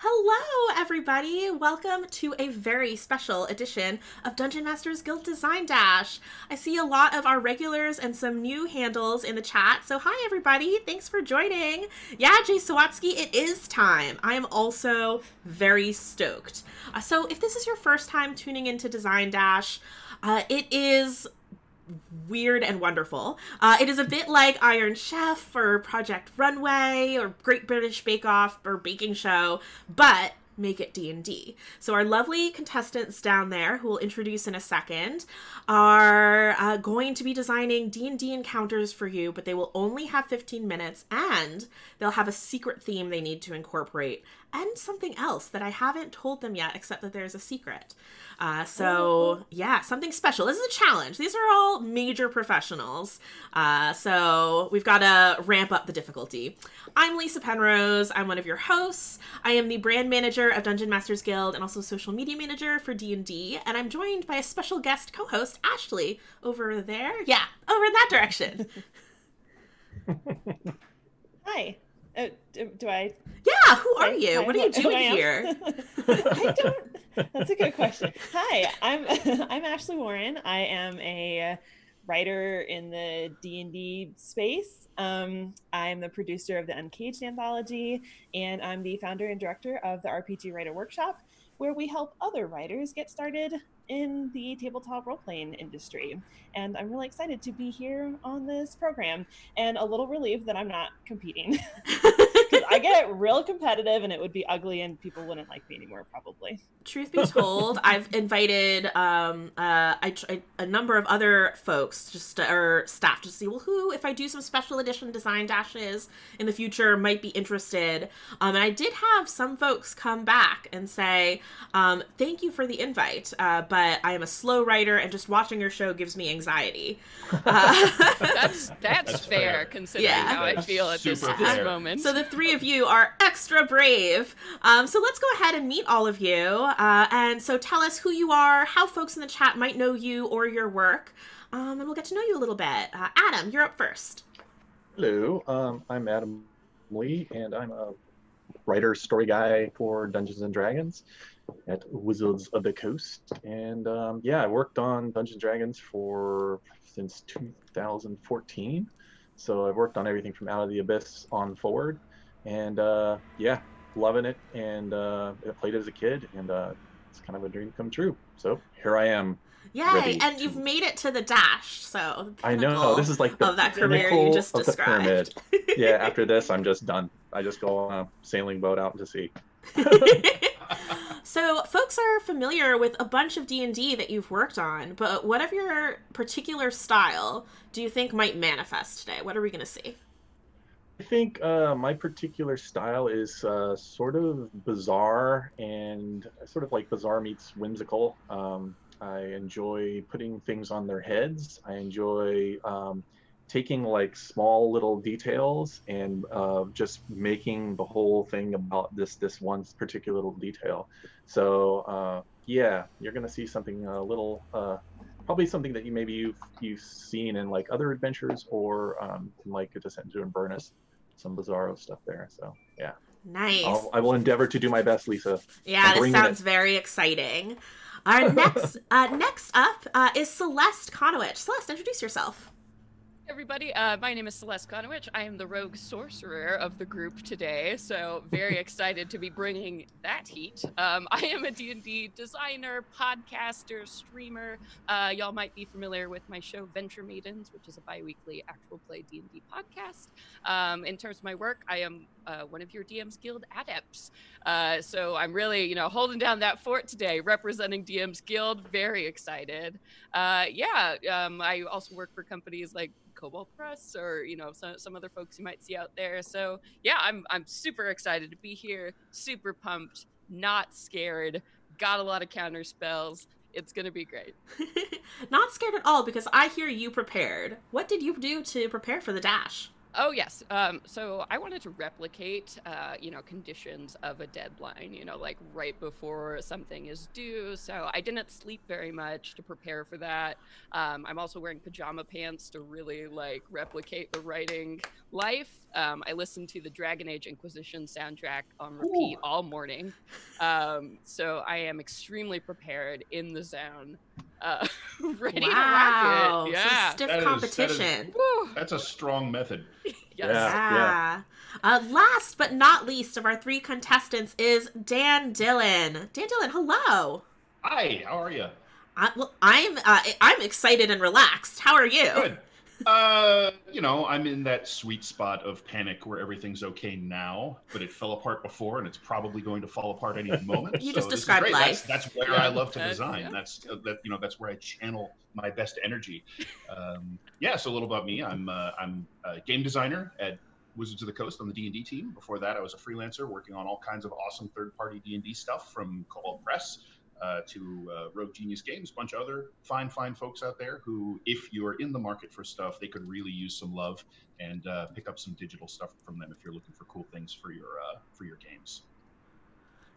Hello, everybody! Welcome to a very special edition of DMsGuild Design Dash. I see a lot of our regulars and some new handles in the chat, so hi everybody, thanks for joining. Yeah, Jay Sawatsky, it is time. I am also very stoked. So if this is your first time tuning into Design Dash, it is weird and wonderful. It is a bit like Iron Chef or Project Runway or Great British Bake Off or Baking Show, but make it D&D. So our lovely contestants down there, who we'll introduce in a second, are going to be designing D&D encounters for you, but they will only have 15 minutes, and they'll have a secret theme they need to incorporate, and something else that I haven't told them yet, except that there's a secret. Yeah, something special. This is a challenge. These are all major professionals. So we've got to ramp up the difficulty. I'm Lysa Penrose. I'm one of your hosts. I am the brand manager of Dungeon Masters Guild and also social media manager for D&D. And I'm joined by a special guest co-host, Ashley, over there. Yeah, over in that direction. Hi. Do I? Yeah, who are you? What are you doing here? I don't. That's a good question. Hi, I'm Ashley Warren. I am a writer in the D&D space. I'm the producer of the Uncaged anthology, and I'm the founder and director of the RPG Writer Workshop, where we help other writers get started in the tabletop role-playing industry. And I'm really excited to be here on this program, and a little relieved that I'm not competing. Because I get real competitive and it would be ugly and people wouldn't like me anymore, probably. Truth be told, I've invited a number of other folks, or staff, to see, well, who, if I do some special edition design dashes in the future, might be interested. And I did have some folks come back and say, thank you for the invite, but I am a slow writer and just watching your show gives me anxiety. That's fair, considering how I feel at this moment. So the three of you are extra brave. So let's go ahead and meet all of you. And so tell us who you are, how folks in the chat might know you or your work, and we'll get to know you a little bit. Adam, you're up first. Hello, I'm Adam Lee, and I'm a writer, story guy for Dungeons & Dragons at Wizards of the Coast. And yeah, I worked on Dungeons & Dragons since 2014. So I've worked on everything from Out of the Abyss on forward. And yeah, loving it. And I played as a kid, and it's kind of a dream come true. So here I am. Yay! And you've made it to the Dash, so I know, this is like the of that career you just described. Yeah, after this, I'm just done. I just go on a sailing boat out to sea. So folks are familiar with a bunch of D&D that you've worked on, but what of your particular style do you think might manifest today? What are we going to see? I think my particular style is sort of bizarre, and sort of like bizarre meets whimsical. I enjoy putting things on their heads. I enjoy taking like small little details and just making the whole thing about this one particular little detail. So yeah, you're gonna see something a little probably something that you've seen in like other adventures, or in like a Descent into Inverness, some bizarro stuff there. So yeah, nice. I will endeavor to do my best, Lisa. Yeah, this sounds very exciting. Our next up is Celeste Conowitch. Celeste, introduce yourself. Everybody, my name is Celeste Conowitch. I am the rogue sorcerer of the group today, so very excited to be bringing that heat. I am a D&D designer, podcaster, streamer. Y'all might be familiar with my show Venture Maidens, which is a bi-weekly actual play D&D podcast. In terms of my work, I am one of your DMsGuild Adepts. So I'm really, holding down that fort today, representing DMsGuild. Very excited. I also work for companies like Cobalt Press, or some other folks you might see out there. So yeah, I'm super excited to be here, super pumped, not scared, got a lot of counter spells. It's gonna be great. Not scared at all, because I hear you prepared. What did you do to prepare for the Dash? Oh, yes. So I wanted to replicate, conditions of a deadline, like right before something is due. So I didn't sleep very much to prepare for that. I'm also wearing pajama pants to really like replicate the writing life. I listened to the Dragon Age Inquisition soundtrack on repeat all morning. So I am extremely prepared, in the zone. Ready to rock it. Yeah. Some stiff competition. That's a strong method. Yes. Yeah. Last but not least of our 3 contestants is Dan Dillon. Dan Dillon, hello. Hi, how are you? I'm excited and relaxed. How are you? Good. I'm in that sweet spot of panic where everything's okay now, but it fell apart before, and it's probably going to fall apart any moment. You so just this is described great. life. That's where I love to design. Yeah. That's where I channel my best energy. So a little about me. I'm a game designer at Wizards of the Coast on the D&D team. Before that, I was a freelancer working on all kinds of awesome third-party D&D stuff, from Cobalt Press to Rogue Genius Games, a bunch of other fine folks out there who, if you're in the market for stuff, they could really use some love, and pick up some digital stuff from them if you're looking for cool things for your games.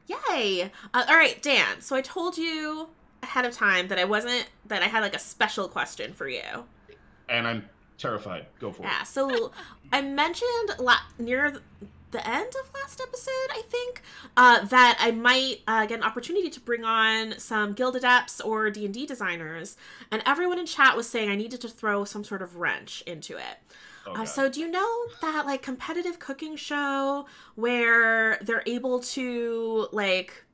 Yay! All right, Dan. So I told you ahead of time that I had like a special question for you. And I'm terrified. Go for it. Yeah. So I mentioned near the end of last episode, I think, that I might get an opportunity to bring on some Guild Adepts or D&D designers, and everyone in chat was saying I needed to throw some sort of wrench into it. So do you know that like competitive cooking show where they're able to like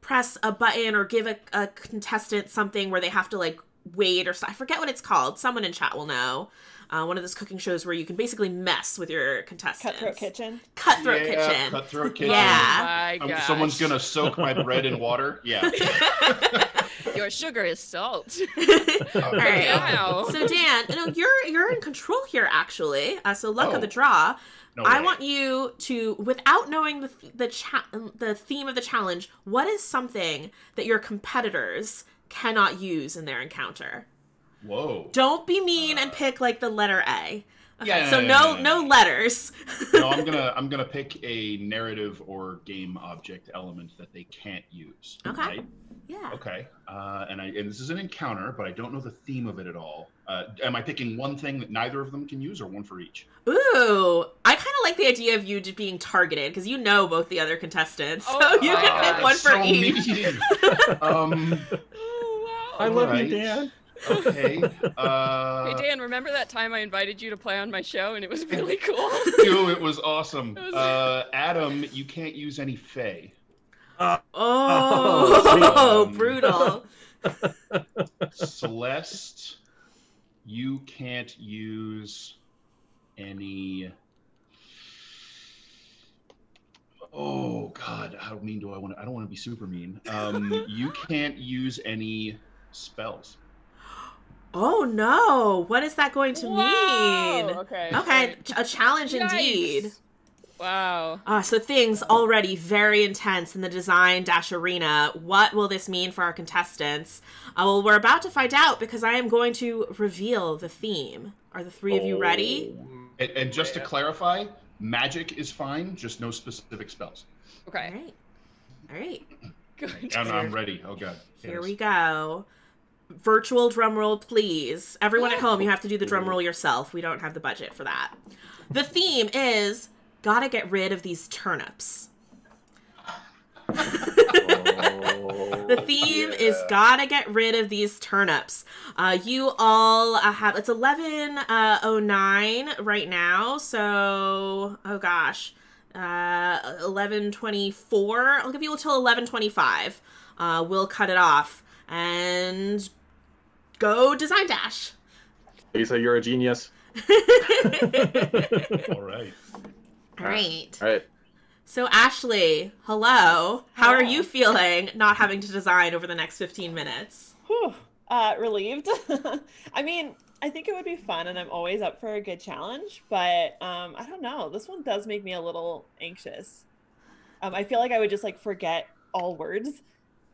press a button or give a contestant something where they have to like wait or I forget what it's called. Someone in chat will know. One of those cooking shows where you can basically mess with your contestants. Cutthroat Kitchen. Cutthroat Kitchen. Cutthroat Kitchen. Yeah. Oh my gosh. Someone's gonna soak my bread in water. Yeah. Your sugar is salt. All right. Wow. So Dan, you're in control here actually. So luck of the draw. No I way. want you to, without knowing the theme of the challenge, what is something that your competitors cannot use in their encounter? Whoa. Don't be mean and pick like the letter A. Okay, Yeah, so no letters. No, I'm gonna pick a narrative or game object element that they can't use. Okay. Right? Yeah. Okay. And this is an encounter, but I don't know the theme of it at all. Am I picking one thing that neither of them can use, or one for each? Ooh, I kind of like the idea of you just being targeted because you know both the other contestants, so you can pick one for each. Mean. Oh, wow. I love Alright. you, Dan. Okay. Hey, Dan, remember that time I invited you to play on my show and it was really cool? Ew, it was awesome. Adam, you can't use any Fae. Oh, brutal. Celeste, you can't use any. Oh God, how mean do I want to? I don't want to be super mean. You can't use any spells. Oh no, what is that going to mean? Okay. Okay, a challenge indeed. Yikes. Wow. So things already very intense in the Design Dash arena. What will this mean for our contestants? Well, we're about to find out because I am going to reveal the theme. Are the three of you ready? And just to clarify, magic is fine, just no specific spells. Okay. All right. Good. And I'm ready. Oh God. Here we go. Virtual drum roll, please. Everyone at home, you have to do the drum roll yourself. We don't have the budget for that. The theme is gotta get rid of these turnips. The theme is gotta get rid of these turnips. You all have, it's 11:09 right now, so, oh gosh, 11:24. I'll give you until 11:25. We'll cut it off and go Design Dash. Lisa, you're a genius. All right. All right. All right. So Ashley, hello. How are you feeling not having to design over the next 15 minutes? Whew. Relieved. I mean, I think it would be fun, and I'm always up for a good challenge, but I don't know. This one does make me a little anxious. I feel like I would just like forget all words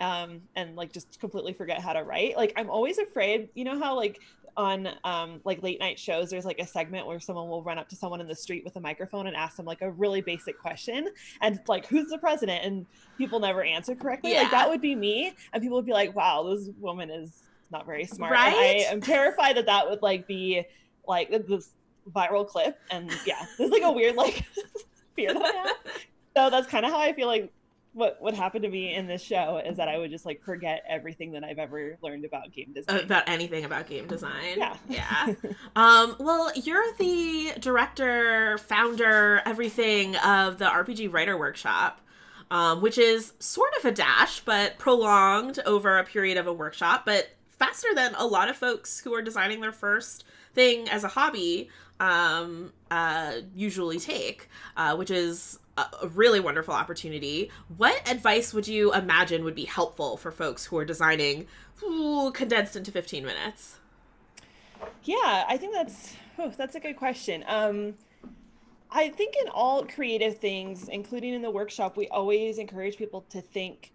and like just completely forget how to write. Like I'm always afraid, you know how like on like late night shows there's like a segment where someone will run up to someone in the street with a microphone and ask them like a really basic question, and like, who's the president, and people never answer correctly. Like that would be me, and people would be like, wow, this woman is not very smart. Right? And I am terrified that that would like be like this viral clip, and yeah, there's like a weird like fear that I have. So that's kind of how I feel like what would happen to me in this show is that I would just like forget everything that I've ever learned about game design. About anything about game design. Yeah. Yeah. Well, you're the director, founder, everything of the RPG Writer Workshop, which is sort of a dash, but prolonged over a period of a workshop, but faster than a lot of folks who are designing their first thing as a hobby usually take, which is a really wonderful opportunity. What advice would you imagine would be helpful for folks who are designing condensed into 15 minutes? Yeah, I think that's a good question. I think in all creative things, including in the workshop, we always encourage people to think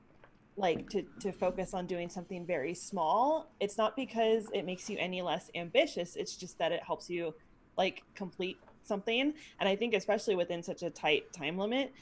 like to focus on doing something very small. It's not because it makes you any less ambitious. It's just that it helps you like complete something. And I think especially within such a tight time limit,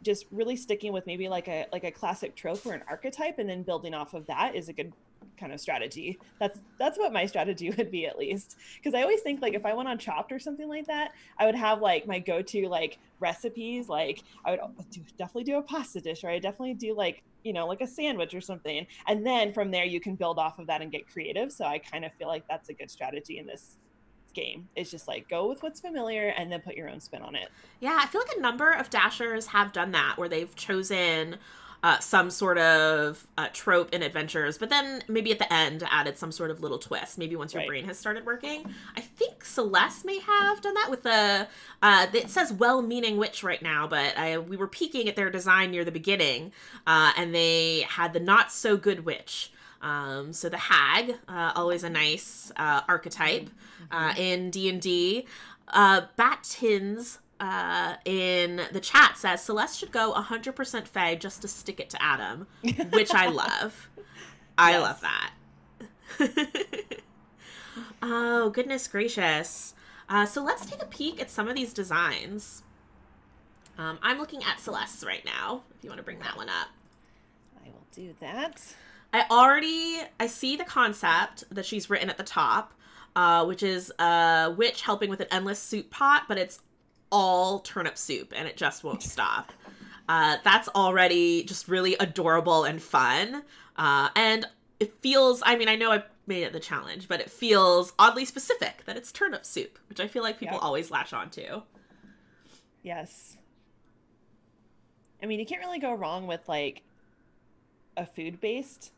just really sticking with maybe like a classic trope or an archetype and then building off of that is a good kind of strategy. That's what my strategy would be, at least, because I always think like if I went on Chopped or something like that, I would have like my go-to like recipes. Like I would definitely do a pasta dish, or I definitely do like, you know, like a sandwich or something, and then from there you can build off of that and get creative. So I kind of feel like that's a good strategy in this game. It's just like go with what's familiar and then put your own spin on it. Yeah, I feel like a number of dashers have done that, where they've chosen some sort of trope in adventures, but then maybe at the end added some sort of little twist, maybe once your brain has started working. I think Celeste may have done that with the it says well-meaning witch right now, but we were peeking at their design near the beginning, and they had the not so good witch. So the hag, always a nice archetype in D&D. Battins in the chat says Celeste should go 100% Fae just to stick it to Adam, which I love. I love that. Oh, goodness gracious. So let's take a peek at some of these designs. I'm looking at Celeste's right now, if you want to bring that one up. I will do that. I see the concept that she's written at the top, which is a witch helping with an endless soup pot, but it's all turnip soup and it just won't stop. That's already just really adorable and fun. And it feels, I mean, I know I made it the challenge, but it feels oddly specific that it's turnip soup, which I feel like people always latch on to. Yes. I mean, you can't really go wrong with like a food-based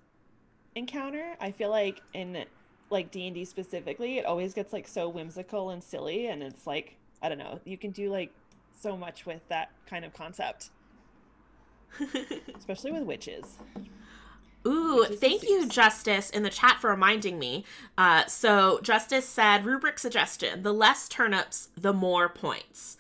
encounter. I feel like in like D&D specifically, it always gets like so whimsical and silly, and it's like, I don't know, you can do like so much with that kind of concept. Especially with witches. Ooh, thank you, Justice, in the chat for reminding me. So Justice said, rubric suggestion, the less turnips, the more points.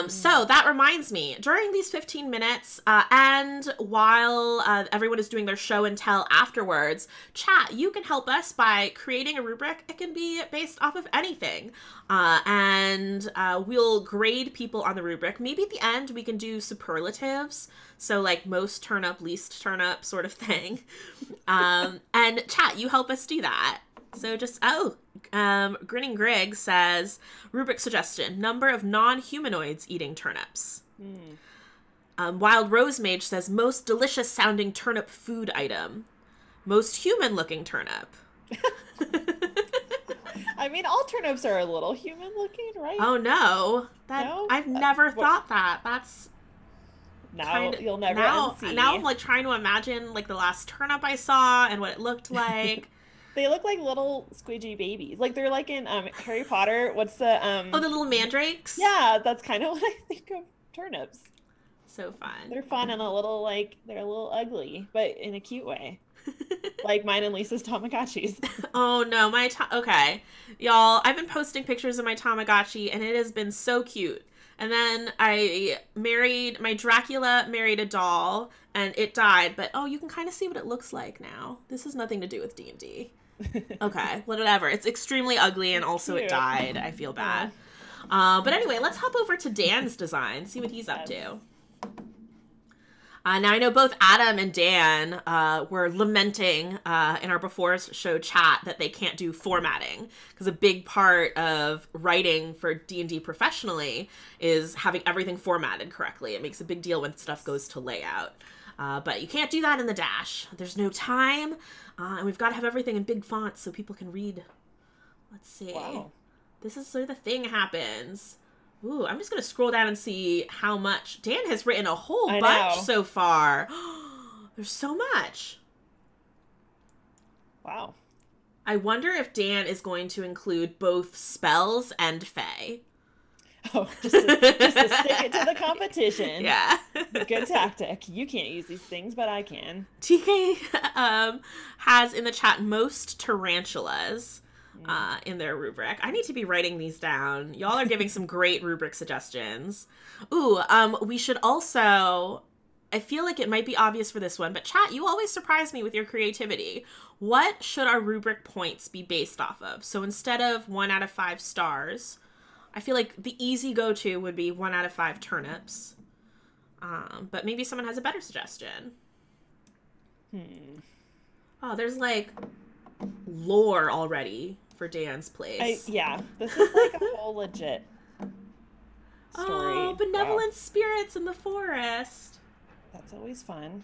So that reminds me, during these 15 minutes, and while everyone is doing their show and tell afterwards, chat, you can help us by creating a rubric. It can be based off of anything. And we'll grade people on the rubric. Maybe at the end we can do superlatives. So like most turnip, least turnip sort of thing. And chat, you help us do that. So just, Grinning Greg says, rubric suggestion, number of non-humanoids eating turnips. Wild Rose Mage says, most delicious sounding turnip food item. Most human looking turnip. I mean, all turnips are a little human looking, right? Oh no. No? I've never thought that. That's... Now you'll never unsee. Now I'm like trying to imagine like the last turnip I saw and what it looked like. They look like little squidgy babies. Like they're like in Harry Potter. What's the Oh, the little mandrakes? Yeah, that's kind of what I think of turnips. So fun. They're fun and a little like they're a little ugly, but in a cute way. Like mine and Lisa's Tamagotchis. Oh no, okay. Y'all, I've been posting pictures of my Tamagotchi and it has been so cute. And then my Dracula married a doll, and it died. But, oh, you can kind of see what it looks like now. This has nothing to do with D&D. Okay, whatever. It's extremely ugly, and also cute. It died. I feel bad. But anyway, let's hop over to Dan's design, see what he's up to. Now, I know both Adam and Dan were lamenting in our before show chat that they can't do formatting, because a big part of writing for D&D professionally is having everything formatted correctly. It makes a big deal when stuff goes to layout. But you can't do that in the Dash. There's no time, and we've got to have everything in big fonts so people can read. Let's see. Wow. This is where the thing happens. Ooh, I'm just going to scroll down and see how much. Dan has written a whole bunch so far. There's so much. Wow. I wonder if Dan is going to include both spells and fae. Oh, just to stick it to the competition. Yeah. Good tactic. You can't use these things, but I can. TK has in the chat most tarantulas. In their rubric. I need to be writing these down. Y'all are giving some great rubric suggestions. Ooh, we should also, I feel like it might be obvious for this one, but chat, you always surprise me with your creativity. What should our rubric points be based off of? So instead of 1 out of 5 stars, I feel like the easy go-to would be 1 out of 5 turnips. But maybe someone has a better suggestion. Oh, there's like lore already for Dan's place. Yeah, this is like a whole legit story. Oh, benevolent spirits in the forest. That's always fun.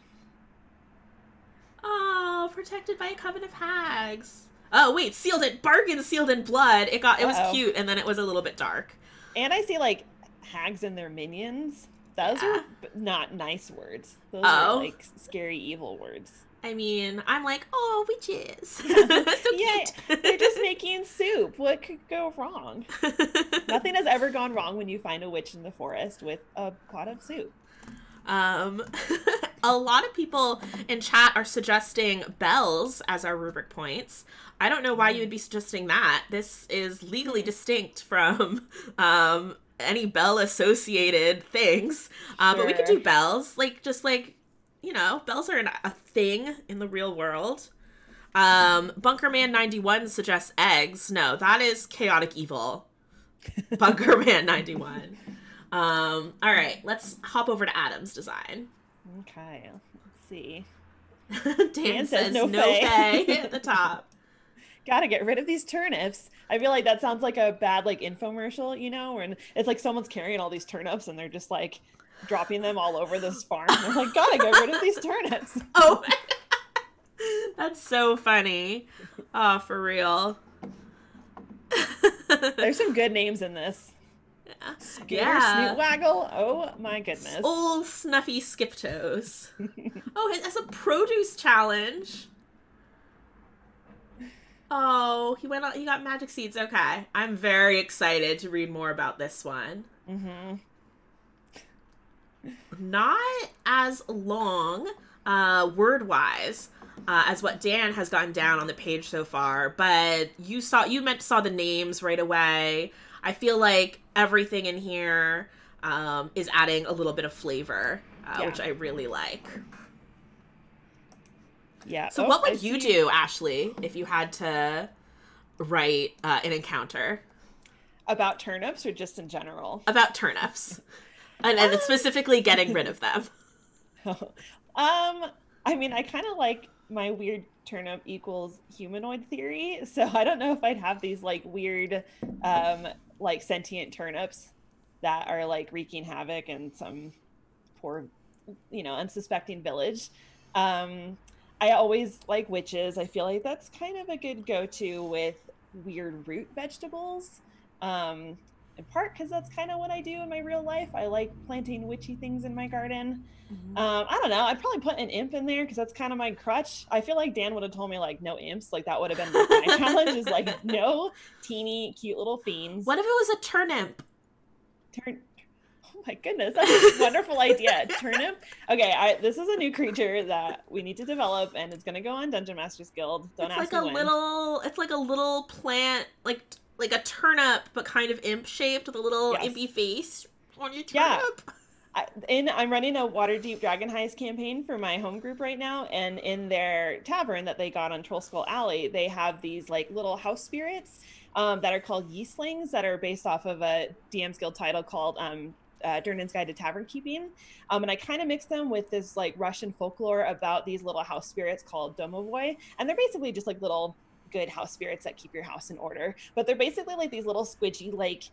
Oh, protected by a coven of hags. Oh, wait, bargain sealed in blood. It was cute, and then it was a little bit dark. And I see like hags and their minions. Those are not nice words. Those are like scary evil words. I mean, I'm like, oh, witches. So cute. They're just making soup. What could go wrong? Nothing has ever gone wrong when you find a witch in the forest with a pot of soup. A lot of people in chat are suggesting bells as our rubric points. I don't know why you would be suggesting that. This is legally distinct from any bell-associated things. But we could do bells, you know, bells are a thing in the real world. Bunkerman91 suggests eggs. No, that is chaotic evil. Bunkerman91. All right, let's hop over to Adam's design. Okay, let's see. Dan says no fae at the top. Gotta get rid of these turnips. I feel like that sounds like a bad infomercial, you know, and it's like someone's carrying all these turnips and they're just like dropping them all over this farm. They're like, gotta get rid of these turnips. Oh, that's so funny. Oh, for real. There's some good names in this. Yeah. Snoot Waggle. Oh my goodness. Old Snuffy Skiptoes. Oh, it has a produce challenge. Oh, he got magic seeds. Okay. I'm very excited to read more about this one. Mm-hmm. Not as long, word-wise, as what Dan has gotten down on the page so far, but you saw the names right away. I feel like everything in here is adding a little bit of flavor, which I really like. Yeah. So what would you do, Ashley, if you had to write an encounter? About turnips or just in general? About turnips. And specifically getting rid of them. I mean, I kind of like my weird turnip equals humanoid theory. So I don't know if I'd have these weird, sentient turnips that are wreaking havoc in some poor, unsuspecting village. I always like witches. I feel like that's kind of a good go-to with weird root vegetables. In part because that's kind of what I do in my real life. I like planting witchy things in my garden. Mm-hmm. I don't know. I'd probably put an imp in there because that's kind of my crutch. I feel like Dan would have told me no imps. That would have been my challenge is no teeny cute little fiends. What if it was a turnip? Oh my goodness, that's a wonderful idea. Turnip. Okay, this is a new creature that we need to develop, and it's gonna go on Dungeon Masters Guild. Don't ask me when. It's like a little plant, like a turnip, but kind of imp shaped with a little impy face. on your Yeah. turnip. I'm running a Waterdeep Dragon Heist campaign for my home group right now, and in their tavern that they got on Troll Skull Alley, they have these like little house spirits that are called yeastlings that are based off of a DMsGuild title called Durnan's Guide to Tavern Keeping. And I kind of mixed them with this like Russian folklore about these little house spirits called domovoi, and they're basically just like little good house spirits that keep your house in order, but they're basically like these little squidgy like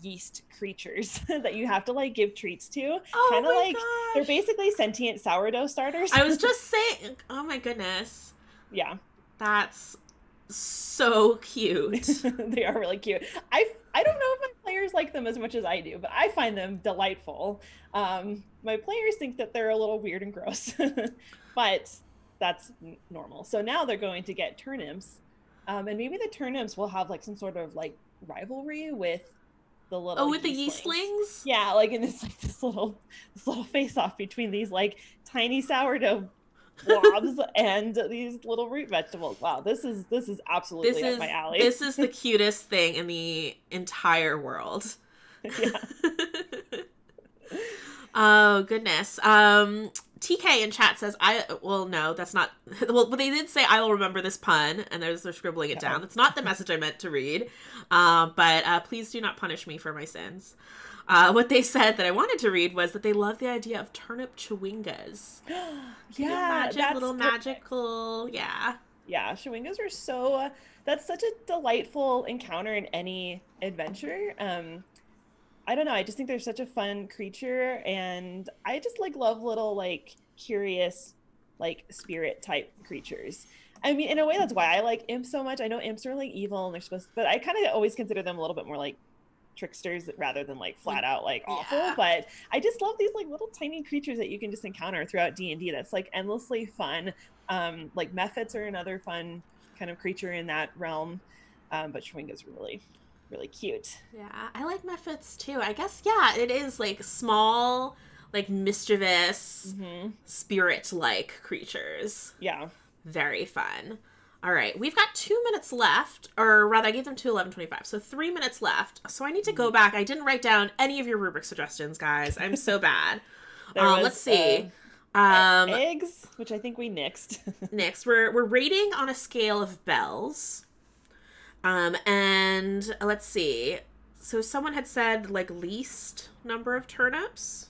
yeast creatures that you have to like give treats to. Kind of like gosh. They're basically sentient sourdough starters. I was just saying, oh my goodness. Yeah. That's so cute. They are really cute. I don't know if my players like them as much as I do, but I find them delightful. My players think that they're a little weird and gross, but that's normal. So now they're going to get turnips, and maybe the turnips will have like some sort of like rivalry with the little with the yeastlings. Yeah, like in this little face off between these like tiny sourdough blobs and these little root vegetables. Wow, this is absolutely up my alley. This is the cutest thing in the entire world. Yeah. Oh goodness. TK in chat says, no, that's not, well, but they did say, I will remember this pun, and they're scribbling it down. That's not the message I meant to read, but please do not punish me for my sins. What they said that I wanted to read was that they love the idea of turnip chewingas. Yeah, that's little magical, yeah. Yeah, chewingas are so, that's such a delightful encounter in any adventure. I don't know, I just think they're such a fun creature, and I just like love little like curious like spirit type creatures. I mean, in a way that's why I like imps so much. I know imps are like evil and they're supposed to, but I kind of always consider them a little bit more like tricksters rather than like flat out like awful. Yeah. But I just love these like little tiny creatures that you can just encounter throughout D&D that's like endlessly fun. Like mephits are another fun kind of creature in that realm, but chewingas are really cute. Yeah, I like mephits too. I guess, yeah, it is like small, like mischievous, spirit-like creatures. Yeah. Very fun. All right, we've got 2 minutes left, or rather, I gave them to 11:25, so 3 minutes left. So I need to go back. I didn't write down any of your rubric suggestions, guys. I'm so bad. Let's see. Eggs, which I think we nixed. Next, we're rating on a scale of bells. And let's see. So someone had said like least number of turnips.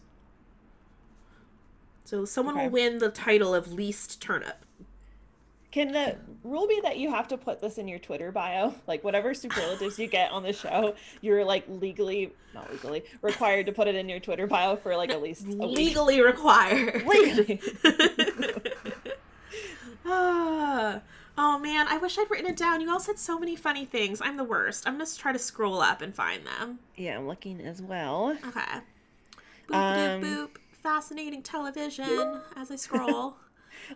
So someone will win the title of least turnip. Can the rule be that you have to put this in your Twitter bio? Like whatever superlatives you get on the show, you're like not legally required to put it in your Twitter bio for like at least a week. Legally required. Legally. Oh man, I wish I'd written it down. You all said so many funny things. I'm the worst. I'm gonna try to scroll up and find them. Yeah, I'm looking as well. Okay. Boop, boop. Fascinating television as I scroll.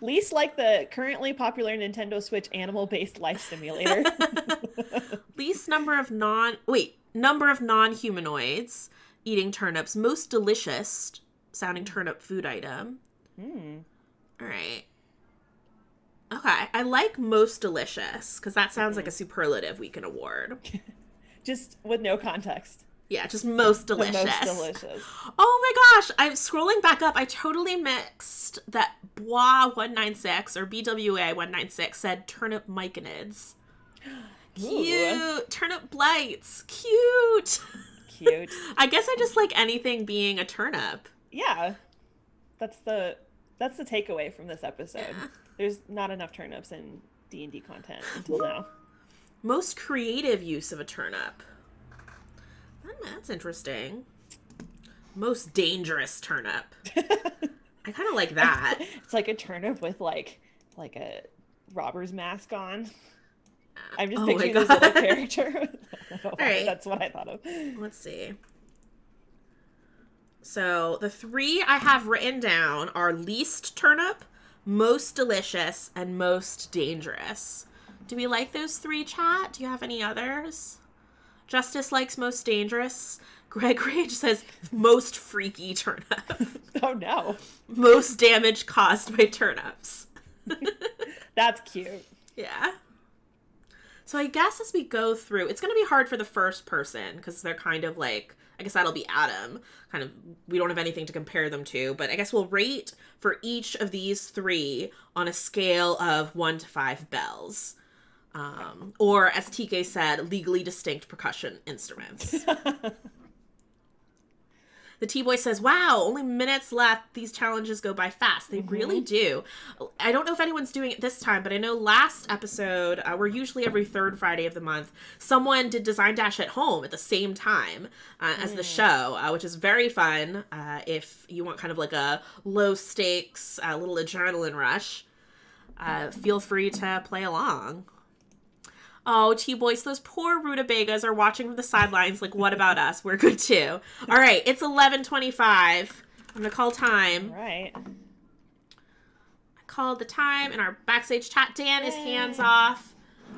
Least like the currently popular Nintendo Switch animal-based life simulator. Least number of non-humanoids eating turnips. Most delicious sounding turnip food item. All right. Okay, I like most delicious, because that sounds like a superlative we can award. Just with no context. Yeah, just most delicious. The most delicious. Oh my gosh, I'm scrolling back up. I totally mixed that Bois196 or BWA196 said turnip myconids. Cute. Ooh. Turnip blights. Cute. Cute. I guess I just like anything being a turnip. Yeah. That's the takeaway from this episode. Yeah. There's not enough turnips in D&D content until now. Most creative use of a turnip. That's interesting. Most dangerous turnip. I kind of like that. It's like a turnip with like a robber's mask on. I'm just picturing this little character. All right. That's what I thought of. Let's see. So the three I have written down are least turnip, most delicious, and most dangerous. Do we like those three, chat? Do you have any others? Justice likes most dangerous. Greg Rage says most freaky turnip. Oh no. Most damage caused by turnips. That's cute. Yeah. So I guess as we go through, it's going to be hard for the first person because they're kind of like I guess that'll be Adam. Kind of, we don't have anything to compare them to, but I guess we'll rate for each of these 3 on a scale of 1 to 5 bells. Or, as TK said, legally distinct percussion instruments. The T-Boy says, wow, only minutes left. These challenges go by fast. They really do. I don't know if anyone's doing it this time, but I know last episode, we're usually every 3rd Friday of the month, someone did Design Dash at home at the same time as the show, which is very fun if you want kind of like a low-stakes, little adrenaline rush. Feel free to play along. Oh, T-Boys, those poor rutabagas are watching from the sidelines like, what about us? We're good too. All right, it's 11:25. I'm going to call time. All right. I called the time in our backstage chat. Dan is hands off.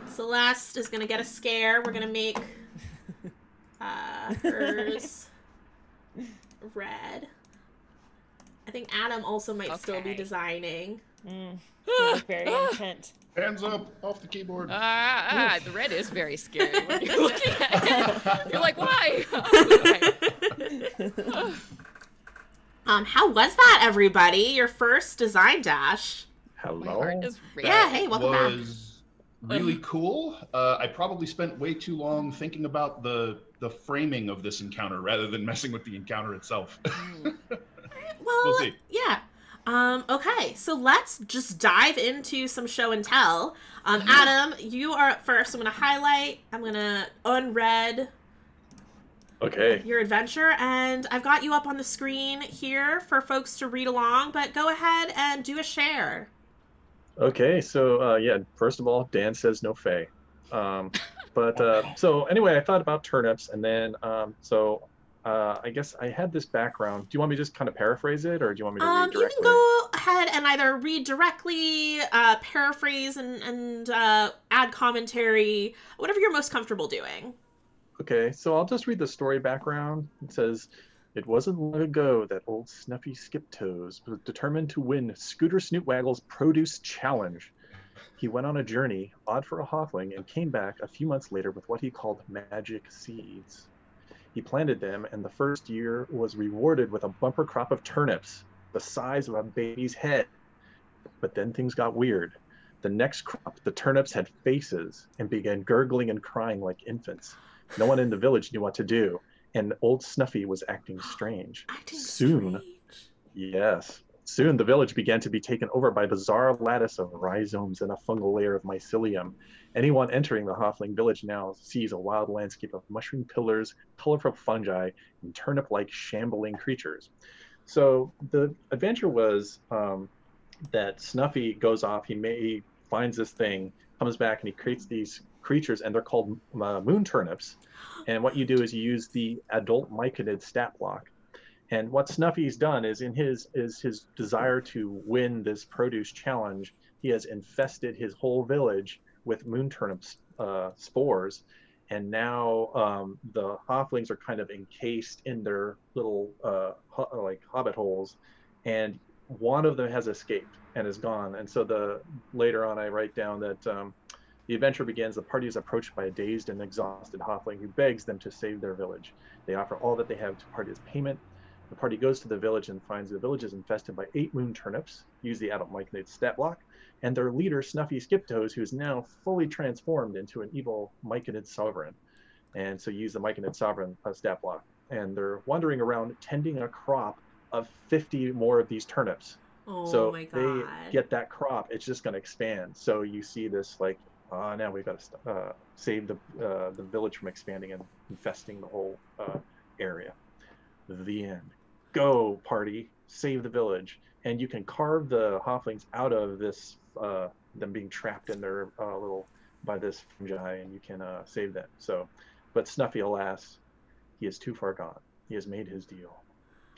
Celeste is going to get a scare. We're going to make hers red. I think Adam also might still be designing. Very intent. Hands up off the keyboard. The red is very scary when you're looking at it. You're like, why? How was that, everybody? Your first Design Dash. Hello. My heart is racing. Yeah, hey, welcome back. Was really cool. I probably spent way too long thinking about the framing of this encounter rather than messing with the encounter itself. Well, We'll see. Yeah. Okay, so let's just dive into some show and tell. Adam, you are up first. I'm going to highlight. I'm going to unread your adventure. And I've got you up on the screen here for folks to read along. But go ahead and do a share. Okay, so yeah, first of all, Dan says no Fae. So anyway, I thought about turnips, and then I guess I had this background. Do you want me to just kind of paraphrase it, or do you want me to read directly? You can go ahead and either read directly, paraphrase, and add commentary, whatever you're most comfortable doing. Okay, so I'll just read the story background. It says, it wasn't long ago that old Snuffy Skiptoes was determined to win Scooter Snootwaggle's Produce Challenge. He went on a journey, odd for a halfling, and came back a few months later with what he called magic seeds. He planted them, and the first year was rewarded with a bumper crop of turnips, the size of a baby's head. But then things got weird. The next crop, the turnips had faces and began gurgling and crying like infants. No one in the village knew what to do, and old Snuffy was acting strange. Soon the village began to be taken over by a bizarre lattice of rhizomes and a fungal layer of mycelium. Anyone entering the Hoffling village now sees a wild landscape of mushroom pillars, colorful fungi, and turnip-like shambling creatures. So the adventure was that Snuffy goes off, he finds this thing, comes back, and he creates these creatures, and they're called moon turnips. And what you do is you use the adult myconid stat block. And what Snuffy's done is, in his desire to win this produce challenge, he has infested his whole village with moon turnip spores, and now the Hofflings are kind of encased in their little like hobbit holes, and one of them has escaped and is gone. And so later on I write down that the adventure begins. The party is approached by a dazed and exhausted Hoffling who begs them to save their village. They offer all that they have to party as payment. The party goes to the village and finds the village is infested by 8 moon turnips, use the adult myconid stat block, and their leader, Snuffy Skiptoes, who is now fully transformed into an evil myconid sovereign. And so use the myconid sovereign stat block. And they're wandering around tending a crop of 50 more of these turnips. Oh so my God. they get that crop, it's just going to expand. So you see this like, now we've got to save the village from expanding and infesting the whole area. The end. Go, party, save the village. And you can carve the Hofflings out of this, them being trapped in their by this fungi, and you can save them. So, but Snuffy, alas, he is too far gone. He has made his deal.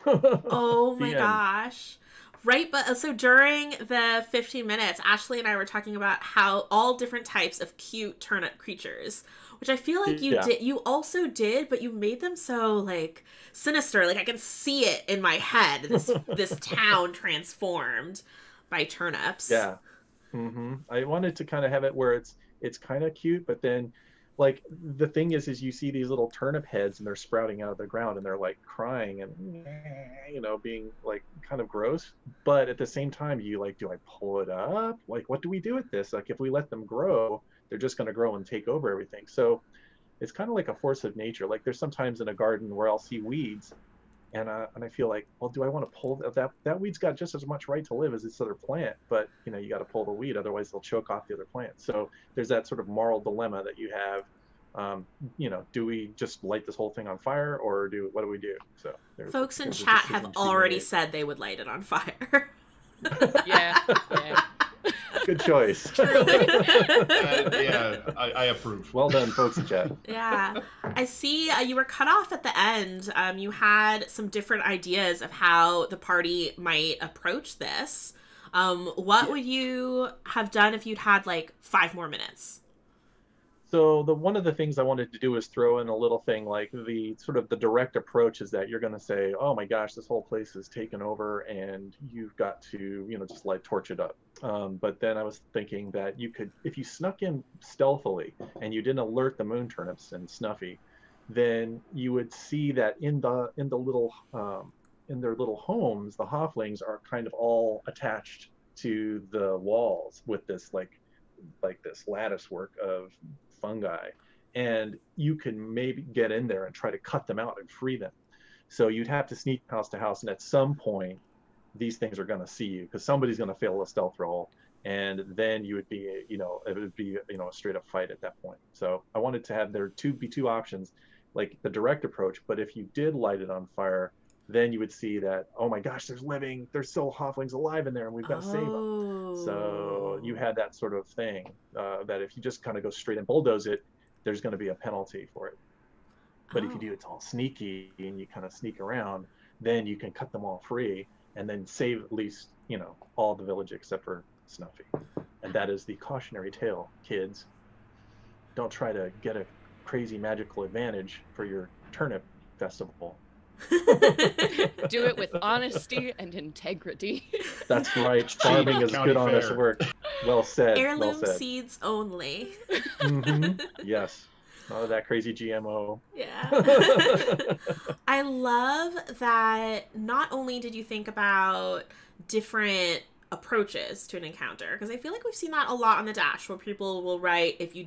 Oh my gosh. Right, but so during the 15 minutes, Ashley and I were talking about how all different types of cute turnip creatures, which I feel like you also did, but you made them so like sinister. Like I can see it in my head, this town transformed by turnips. Yeah. I wanted to kind of have it where it's kind of cute, but then like the thing is you see these little turnip heads and they're sprouting out of the ground and they're like crying and being like kind of gross, but at the same time you like, do I pull it up? Like, what do we do with this? Like, if we let them grow, they're just going to grow and take over everything. So it's kind of like a force of nature. Like, there's sometimes in a garden where I'll see weeds and I feel like, well, do I want to pull that weed's got just as much right to live as this other plant, but you got to pull the weed, otherwise they'll choke off the other plant. So there's that sort of moral dilemma that you have. Do we just light this whole thing on fire, or what do we do? So folks in chat have already said they would light it on fire. Yeah. Good choice. Yeah, I approve. Well done, folks in chat. Yeah. I see you were cut off at the end. You had some different ideas of how the party might approach this. What would you have done if you'd had like 5 more minutes? So one of the things I wanted to do is throw in a little thing like the sort of the direct approach is that you're going to say, oh my gosh, this whole place is taken over and you've got to, just like torch it up. But then I was thinking that you could, if you snuck in stealthily and you didn't alert the moon turnips and Snuffy, then you would see that in their little homes, the halflings are kind of all attached to the walls with this like this lattice work of fungi, and you can maybe get in there and try to cut them out and free them. So you'd have to sneak house to house, and at some point these things are going to see you because somebody's going to fail a stealth roll, and then you would be it would be a straight up fight at that point. So I wanted to have there be two options, like the direct approach, but if you did light it on fire, then you would see that, oh my gosh, there's still halflings alive in there and we've got to save them. So you had that sort of thing that if you just kind of go straight and bulldoze it, there's going to be a penalty for it. But if you do it all sneaky and you kind of sneak around, then you can cut them all free and then save at least, all the village except for Snuffy. And that is the cautionary tale, kids. Don't try to get a crazy magical advantage for your turnip festival. Do it with honesty and integrity. That's right. Farming is good, honest work. Well said. Heirloom seeds only. Mm-hmm. Yes. None of that crazy GMO. Yeah. I love that not only did you think about different approaches to an encounter, because I feel like we've seen that a lot on the Dash, where people will write, if you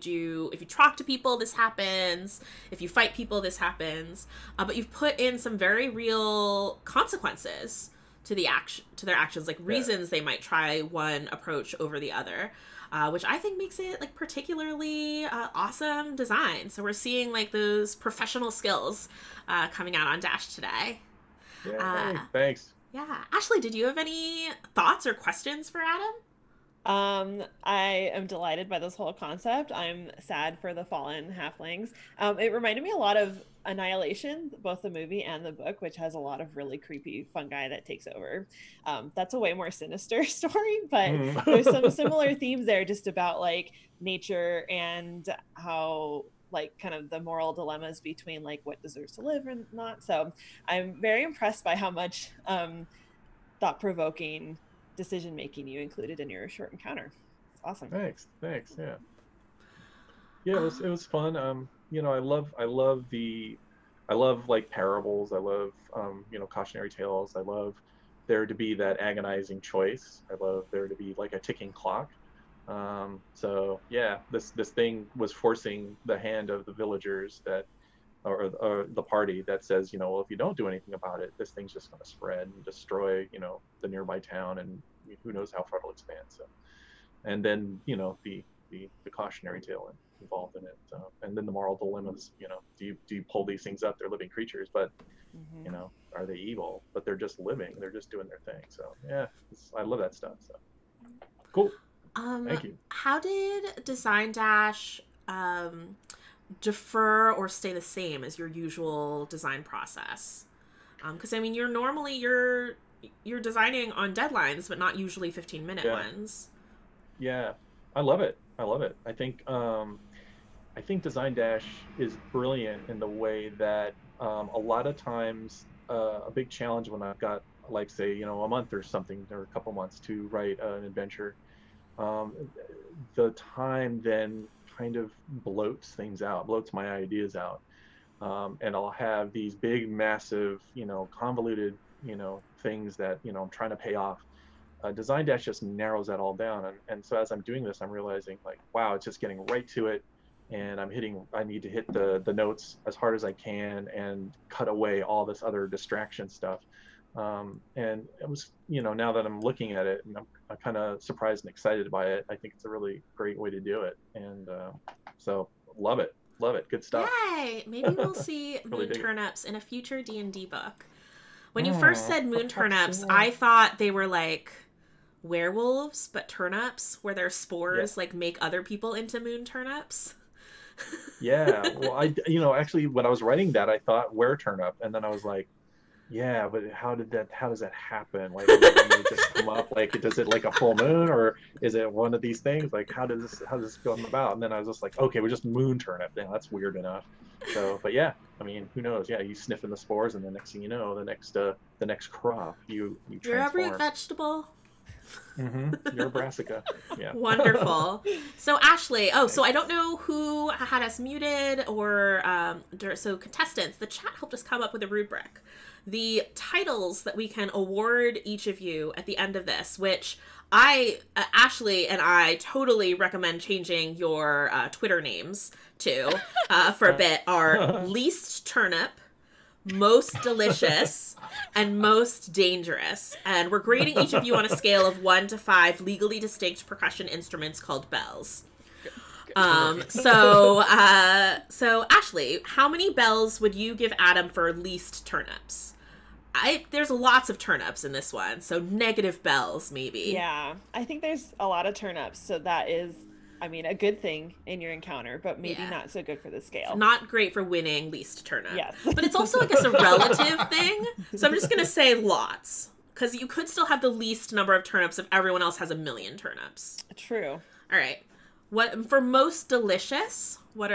talk to people, this happens, if you fight people, this happens, but you've put in some very real consequences to their actions, like reasons they might try one approach over the other, which I think makes it like particularly awesome design. So we're seeing like those professional skills coming out on Dash today. Yeah, thanks. Yeah. Ashley, did you have any thoughts or questions for Adam? I am delighted by this whole concept. I'm sad for the fallen halflings. It reminded me a lot of Annihilation, both the movie and the book, which has a lot of really creepy fungi that takes over. That's a way more sinister story, but there's some similar themes there just about like nature and how like kind of the moral dilemmas between like what deserves to live and not. So I'm very impressed by how much thought-provoking decision making you included in your short encounter. It's awesome. Thanks. Yeah, it was fun. I love like parables. I love cautionary tales. I love there to be that agonizing choice. I love there to be like a ticking clock. So yeah, this thing was forcing the hand of the villagers or the party that says, well, if you don't do anything about it, this thing's just going to spread and destroy, the nearby town, and who knows how far it'll expand. So, and then, the cautionary tale involved in it. And then the moral dilemmas, do you pull these things up? They're living creatures, but, are they evil? But they're just living. They're just doing their thing. So yeah, I love that stuff. So cool. Thank you. How did Design Dash defer or stay the same as your usual design process? Because I mean, you're designing on deadlines, but not usually 15-minute ones. Yeah, I love it. I think Design Dash is brilliant in the way that a lot of times a big challenge when I've got like say a month or something or a couple months to write an adventure. The time then kind of bloats my ideas out. And I'll have these big, massive, convoluted, things that, I'm trying to pay off. Design Dash just narrows that all down. And so as I'm doing this, I'm realizing like, wow, it's just getting right to it. And I need to hit the notes as hard as I can and cut away all this other distraction stuff. And it was, now that I'm looking at it, and I'm kind of surprised and excited by it, I think it's a really great way to do it. And so love it. Good stuff. Yay! Maybe we'll see Really moon dig it. turnips in a future D&D book. When you first said moon turnips, I thought they were like werewolves, but turnips, where their spores like make other people into moon turnips. Yeah, well, actually, when I was writing that, I thought were turnip, and then I was like, yeah, but how does that happen? Like, does it just come up? Like, does it like a full moon, or is it one of these things? Like, how does this come about? And then I was just like, okay, we're just moon turnip. Yeah, that's weird enough. So, but yeah, I mean, who knows? Yeah, you sniff in the spores, and the next thing you know, the next crop, you You're a transform. root vegetable. You're a brassica. Yeah. Wonderful. So Ashley, so I don't know who had us muted or so contestants, the chat helped us come up with a rubric. The titles that we can award each of you at the end of this, which Ashley and I totally recommend changing your Twitter names to for a bit, are least turnip, most delicious, and most dangerous. And we're grading each of you on a scale of 1 to 5 legally distinct percussion instruments called bells. So Ashley, how many bells would you give Adam for least turnips? There's lots of turnips in this one, so negative bells maybe. Yeah, I think there's a lot of turnips, so that is, I mean, a good thing in your encounter, but maybe not so good for the scale. Not great for winning least turnip. Yes. But it's also, I guess, a relative thing. So I'm just going to say lots. Because you could still have the least number of turnips if everyone else has a million turnips. True. All right. What for most delicious? I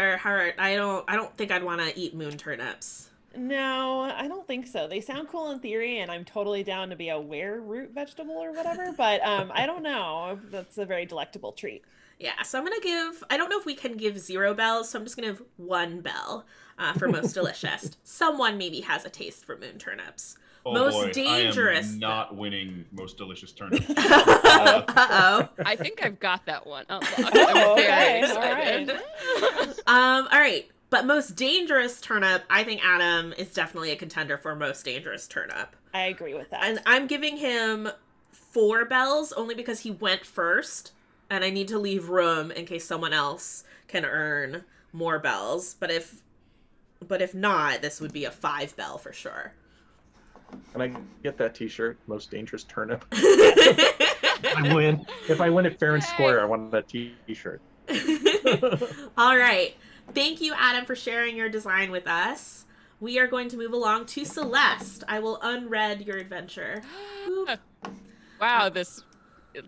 don't think I'd want to eat moon turnips. No, I don't think so. They sound cool in theory, and I'm totally down to be a root vegetable or whatever, but I don't know. That's a very delectable treat. Yeah, so I'm going to give, I don't know if we can give 0 bells, so I'm just going to give 1 bell for most delicious. Someone maybe has a taste for moon turnips. Oh most boy, dangerous. I am not winning most delicious turnip. Uh-oh. I think I've got that one unlocked. Oh, I'm very okay, excited. All right. But most dangerous turnip, I think Adam is definitely a contender for most dangerous turnip. I agree with that. And I'm giving him 4 bells only because he went first. And I need to leave room in case someone else can earn more bells. But if not, this would be a 5 bell for sure. Can I get that T-shirt? Most dangerous turnip. I win. If I win it fair and square, I want that T-shirt. All right. Thank you, Adam, for sharing your design with us. We are going to move along to Celeste. I will unread your adventure. Wow, it's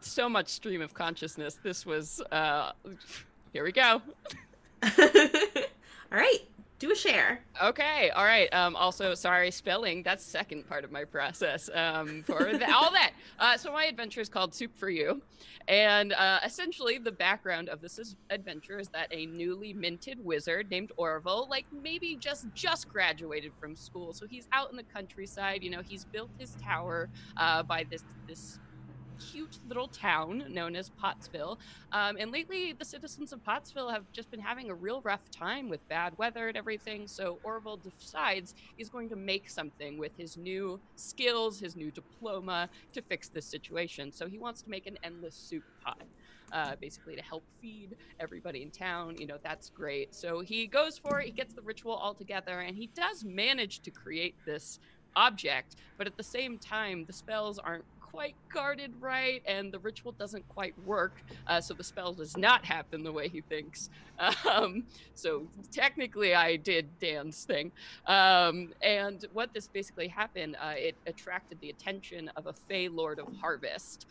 so much stream of consciousness. This was, here we go. All right. Do a share. Okay, all right. Also, sorry, spelling. That's the second part of my process for all that. So my adventure is called Soup for You. And essentially, the background of this adventure is that a newly minted wizard named Orville, like maybe just graduated from school. So he's out in the countryside. You know, he's built his tower by this cute little town known as Pottsville. And lately, the citizens of Pottsville have just been having a real rough time with bad weather and everything. So Orville decides he's going to make something with his new skills, his new diploma, to fix this situation. So he wants to make an endless soup pot. Basically to help feed everybody in town. You know, that's great. So he goes for it, he gets the ritual all together, and he does manage to create this object, but at the same time, the spells aren't quite guarded right, and the ritual doesn't quite work, so the spell does not happen the way he thinks. So technically I did Dan's thing. And what this basically happened, it attracted the attention of a Fey Lord of Harvest.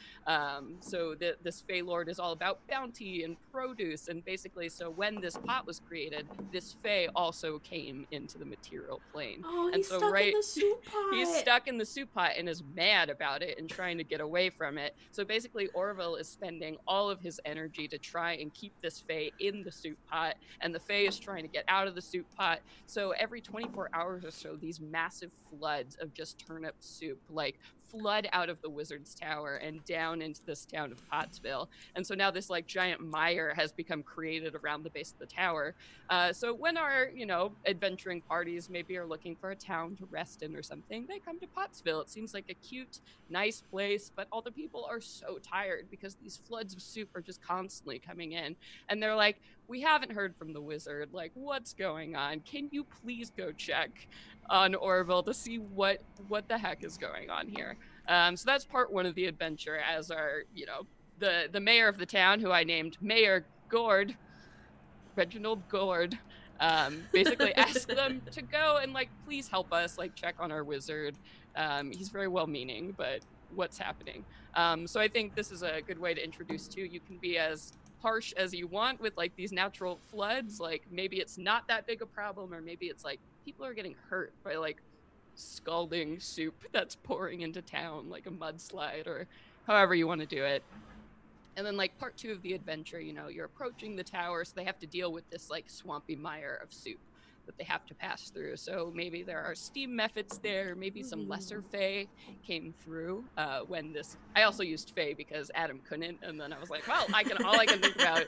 So this Fey Lord is all about bounty and produce, and basically, so when this pot was created, this Fey also came into the material plane. Oh, and he's so stuck in the soup pot. He's stuck in the soup pot and is mad about it and trying trying to get away from it. So basically Orville is spending all of his energy to try and keep this Fae in the soup pot, and the Fae is trying to get out of the soup pot. So every 24 hours or so, these massive floods of just turnip soup like flood out of the wizard's tower and down into this town of Pottsville. And so now this like giant mire has become created around the base of the tower. So when our, you know, adventuring parties maybe are looking for a town to rest in or something, they come to Pottsville. It seems like a cute, nice place, but all the people are so tired because these floods of soup are just constantly coming in. And they're like, we haven't heard from the wizard. Like, what's going on? Can you please go check on Orville to see what the heck is going on here? So that's part one of the adventure, as our, you know, the mayor of the town, who I named Mayor Gord, Reginald Gord, basically ask them to go and like, please help us, like check on our wizard. He's very well-meaning, but what's happening? So I think this is a good way to introduce too. You can be as harsh as you want with like these natural floods. Like maybe it's not that big a problem, or maybe it's like people are getting hurt by like scalding soup that's pouring into town, like a mudslide, or however you want to do it. And then like part two of the adventure, you know, you're approaching the tower, so they have to deal with this like swampy mire of soup that they have to pass through. So maybe there are steam methods there, maybe some lesser Fae came through when this, I also used Fae because Adam couldn't, and then I was like, well, all I can think about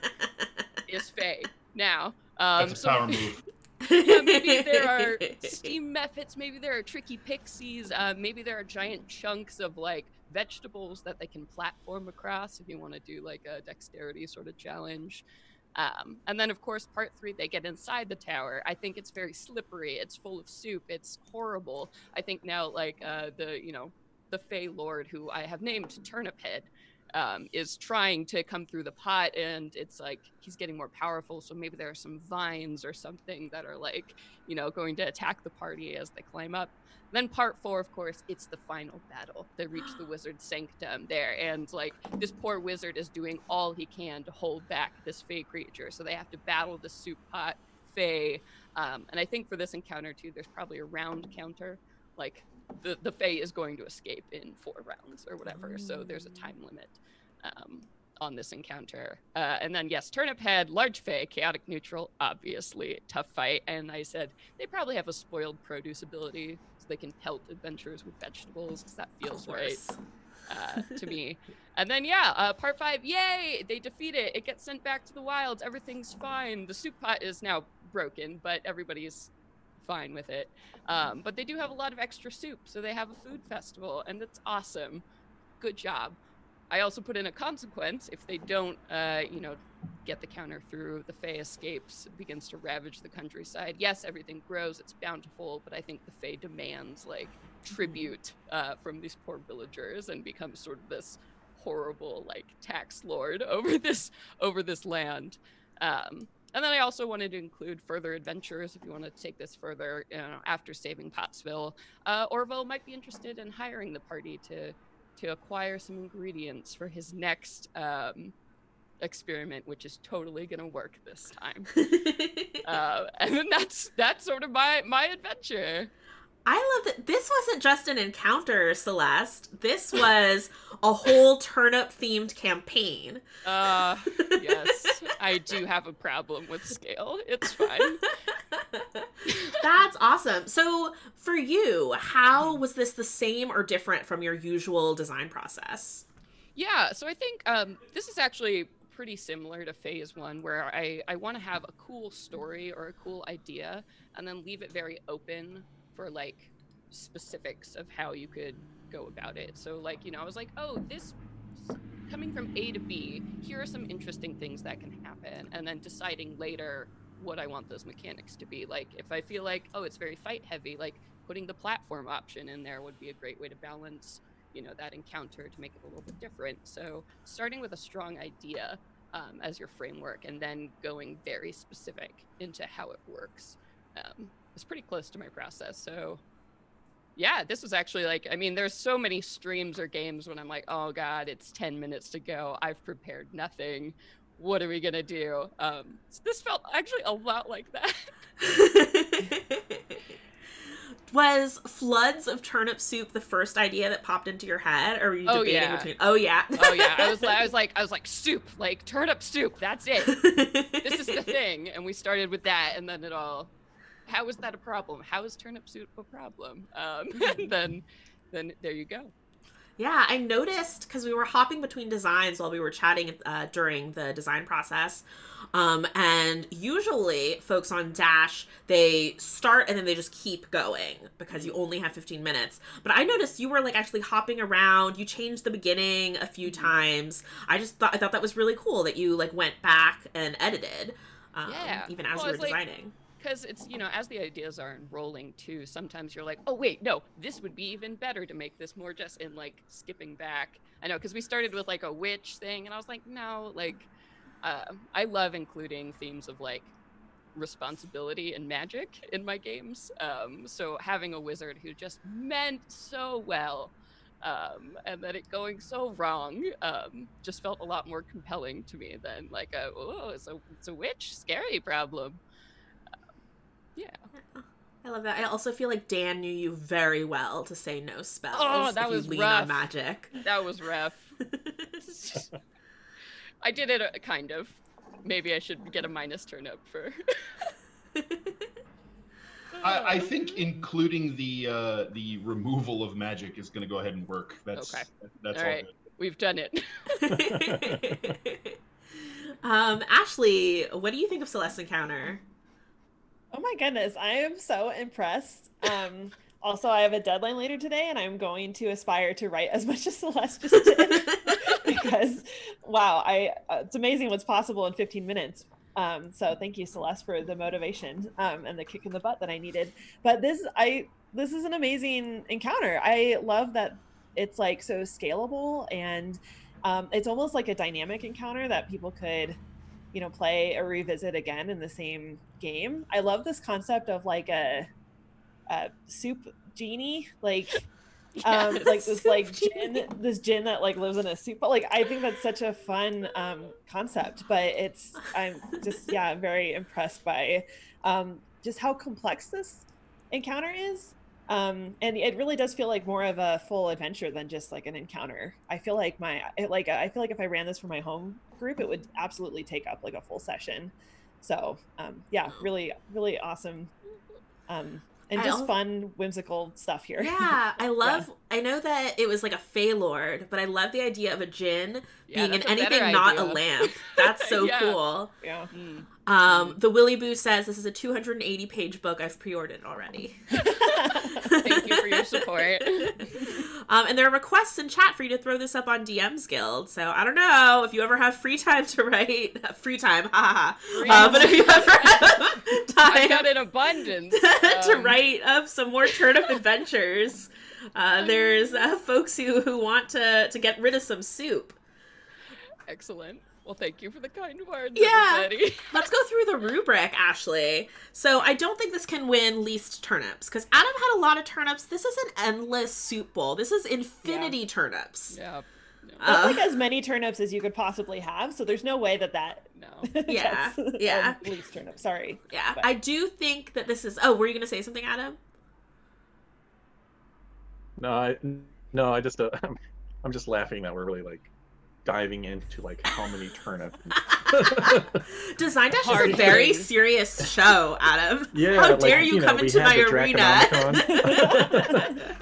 is Fae now. That's a power move. Yeah, maybe there are steam methods, maybe there are tricky pixies, maybe there are giant chunks of like vegetables that they can platform across if you want to do like a dexterity sort of challenge. And then of course part three, they get inside the tower. I think it's very slippery, it's full of soup, it's horrible. I think now like the Fae Lord, who I have named Turnip Head, is trying to come through the pot, and it's like he's getting more powerful, so maybe there are some vines or something that are like, you know, going to attack the party as they climb up. Then part four, of course, it's the final battle. They reach the wizard's sanctum there, and like this poor wizard is doing all he can to hold back this Fae creature, so they have to battle the soup pot Fae. And I think for this encounter too, there's probably a round counter, like the Fae is going to escape in 4 rounds or whatever, so there's a time limit on this encounter. And then yes, Turnip Head, large Fae, chaotic neutral, obviously tough fight. And I said they probably have a spoiled produce ability, so they can pelt adventurers with vegetables, because that feels right to me. And then yeah, part 5, yay, they defeat it. It gets sent back to the wilds. Everything's fine. The soup pot is now broken, but everybody's fine with it. But they do have a lot of extra soup, so they have a food festival, and it's awesome. Good job. I also put in a consequence if they don't, get the counter through. The Fae escapes, begins to ravage the countryside. Yes, everything grows, it's bountiful, but I think the Fae demands like tribute from these poor villagers and becomes sort of this horrible like tax lord over this land. And then I also wanted to include further adventures. If you want to take this further, you know, after saving Pottsville, Orville might be interested in hiring the party to acquire some ingredients for his next experiment, which is totally gonna work this time. And then that's sort of my adventure. I love that this wasn't just an encounter, Celeste. This was a whole turnip-themed campaign. Yes, I do have a problem with scale. It's fine. That's awesome. So for you, how was this the same or different from your usual design process? Yeah, so I think this is actually pretty similar to phase 1, where I want to have a cool story or a cool idea and then leave it very open for like specifics of how you could go about it. So like, you know, I was like, oh, this coming from A to B, here are some interesting things that can happen, and then deciding later what I want those mechanics to be. Like if I feel like, oh, it's very fight heavy, like putting the platform option in there would be a great way to balance, you know, that encounter to make it a little bit different. So starting with a strong idea as your framework, and then going very specific into how it works. It's pretty close to my process. So yeah, this was actually like, I mean, there's so many streams or games when I'm like, oh God, it's 10 minutes to go. I've prepared nothing. What are we gonna do? So this felt actually a lot like that. Was floods of turnip soup the first idea that popped into your head, or were you debating between? Oh yeah. Oh yeah. I was like soup, like turnip soup. That's it. This is the thing, and we started with that, and then it all. How is that a problem? How is turnip soup a problem? And then there you go. Yeah, I noticed because we were hopping between designs while we were chatting during the design process. And usually folks on Dash, they start and then they just keep going because you only have 15 minutes. But I noticed you were like actually hopping around. You changed the beginning a few times. I thought that was really cool that you like went back and edited, even as you were designing. Because it's, as the ideas are unrolling too, sometimes you're like, oh, wait, no, this would be even better to make this more just in like skipping back. I know, because we started with like a witch thing, and I was like, no, like, I love including themes of like responsibility and magic in my games. So having a wizard who just meant so well, and then it going so wrong, just felt a lot more compelling to me than like, it's a witch, scary problem. Yeah. I love that. I also feel like Dan knew you very well to say no spells. Oh, that was rough. On magic. That was rough. I did it kind of. Maybe I should get a minus turnip for. I think including the removal of magic is going to go ahead and work. That's okay. That's all right. Good. We've done it. Ashley, what do you think of Celeste's encounter? Oh my goodness, I am so impressed. Also, I have a deadline later today, and I'm going to aspire to write as much as Celeste just did. Because, wow, it's amazing what's possible in 15 minutes. So thank you, Celeste, for the motivation and the kick in the butt that I needed. But this is an amazing encounter. I love that it's like so scalable, and it's almost like a dynamic encounter that people could play or revisit again in the same game. I love this concept of like a soup genie, like this like gin that like lives in a soup. But like I think that's such a fun concept. But I'm just very impressed by just how complex this encounter is. And it really does feel like more of a full adventure than just like an encounter. I feel like if I ran this for my home group, it would absolutely take up like a full session. So really, really awesome. And just fun, whimsical stuff here. Yeah, I know that it was like a Fey Lord, but I love the idea of a djinn being in anything not a lamp. That's so cool. Yeah. The Willy Boo says this is a 280-page book. I've pre-ordered already. Thank you for your support. And there are requests in chat for you to throw this up on DMsGuild. So I don't know if you ever have free time to write. Free time, haha. But if you ever have time, I got in abundance to write up some more turnip adventures. There's folks who want to get rid of some soup. Excellent. Well, thank you for the kind words, everybody. Let's go through the rubric, Ashley. So I don't think this can win least turnips, because Adam had a lot of turnips. This is an endless soup bowl. This is infinity turnips. Yeah. That's like as many turnips as you could possibly have, so there's no way that yeah. Least turnip. Sorry. Yeah. But I do think that this is... Oh, were you going to say something, Adam? No, I just... I'm just laughing that we're really like diving into like how many turnips. Design Dash is a very serious show, Adam. Yeah, how dare you come into my arena?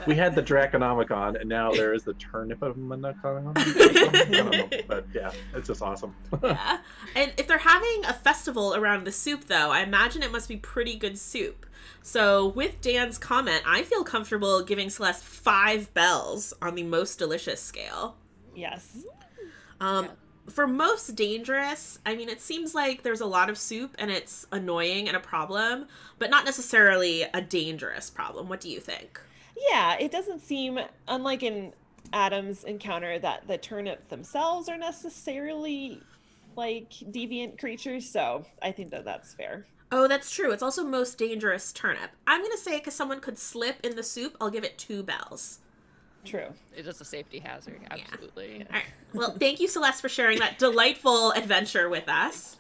We had the Draconomicon, and now there is the Turniponomicon. But yeah, it's just awesome. Yeah. And if they're having a festival around the soup, though, I imagine it must be pretty good soup. So with Dan's comment, I feel comfortable giving Celeste 5 bells on the most delicious scale. Yes. For most dangerous, I mean, it seems like there's a lot of soup and it's annoying and a problem, but not necessarily a dangerous problem. What do you think? Yeah, it doesn't seem, unlike in Adam's encounter, that the turnip themselves are necessarily like deviant creatures, so I think that that's fair. Oh, that's true. It's also most dangerous turnip. I'm going to say because someone could slip in the soup, I'll give it 2 bells. True. It is a safety hazard, absolutely. Yeah. All right. Well, thank you, Celeste, for sharing that delightful adventure with us.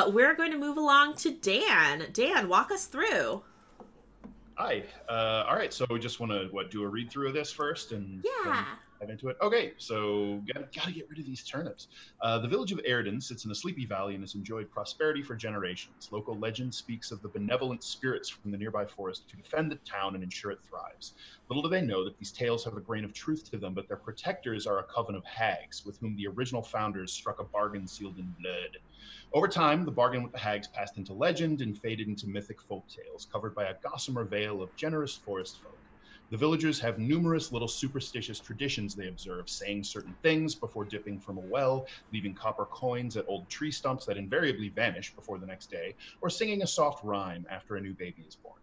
We're going to move along to Dan. Dan, walk us through. Hi. All right. So we just want to do a read through of this first and Yeah. dive into it. Okay. So gotta get rid of these turnips. The village of Airden sits in a sleepy valley and has enjoyed prosperity for generations. Local legend speaks of the benevolent spirits from the nearby forest to defend the town and ensure it thrives. Little do they know that these tales have a grain of truth to them, but their protectors are a coven of hags with whom the original founders struck a bargain sealed in blood. Over time, the bargain with the hags passed into legend and faded into mythic folk tales, covered by a gossamer veil of generous forest folk. The villagers have numerous little superstitious traditions they observe, saying certain things before dipping from a well, leaving copper coins at old tree stumps that invariably vanish before the next day, or singing a soft rhyme after a new baby is born.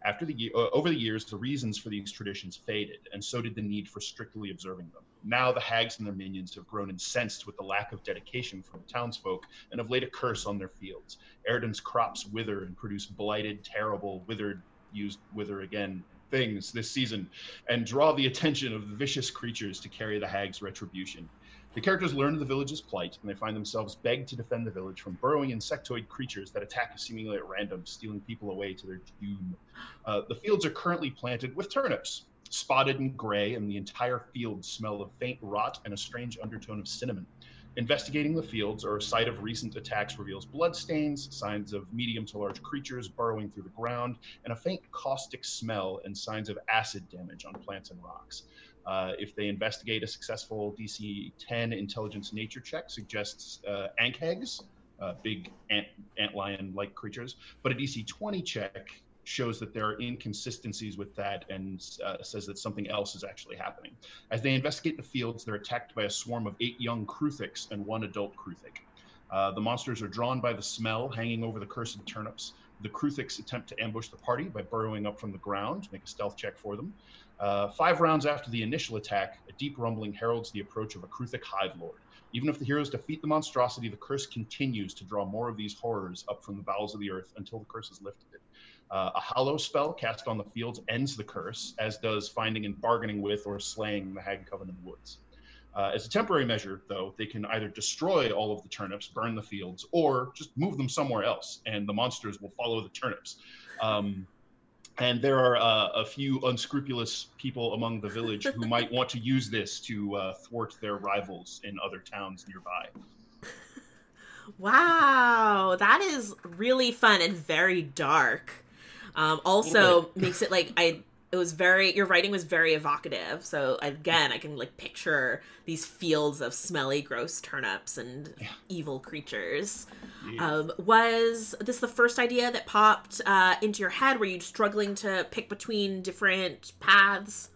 Over the years, the reasons for these traditions faded, and so did the need for strictly observing them. Now the hags and their minions have grown incensed with the lack of dedication from the townsfolk and have laid a curse on their fields. Airden's crops wither and produce blighted, terrible, wither again things this season, and draw the attention of the vicious creatures to carry the hags' retribution. The characters learn of the village's plight, and they find themselves begged to defend the village from burrowing insectoid creatures that attack seemingly at random, stealing people away to their doom. The fields are currently planted with turnips, spotted and gray, and the entire field smell of faint rot and a strange undertone of cinnamon. Investigating the fields or a site of recent attacks reveals bloodstains, signs of medium to large creatures burrowing through the ground, and a faint caustic smell and signs of acid damage on plants and rocks. If they investigate, a successful DC 10 intelligence nature check suggests ankhegs, big antlion-like creatures, but a DC 20 check shows that there are inconsistencies with that and says that something else is actually happening. As they investigate the fields, they're attacked by a swarm of 8 young Kruthiks and 1 adult Kruthik. The monsters are drawn by the smell hanging over the cursed turnips. The Kruthiks attempt to ambush the party by burrowing up from the ground. Make a stealth check for them. 5 rounds after the initial attack, a deep rumbling heralds the approach of a Kruthik Hive Lord. Even if the heroes defeat the monstrosity, the curse continues to draw more of these horrors up from the bowels of the earth until the curse is lifted. A hollow spell cast on the fields ends the curse, as does finding and bargaining with or slaying the hag coven in the woods. As a temporary measure, though, they can either destroy all of the turnips, burn the fields, or just move them somewhere else, and the monsters will follow the turnips. And there are a few unscrupulous people among the village who might want to use this to thwart their rivals in other towns nearby. Wow, that is really fun and very dark. Also makes it like your writing was very evocative. So again, I can like picture these fields of smelly, gross turnips and evil creatures. Yeah. Was this the first idea that popped into your head? Were you struggling to pick between different paths?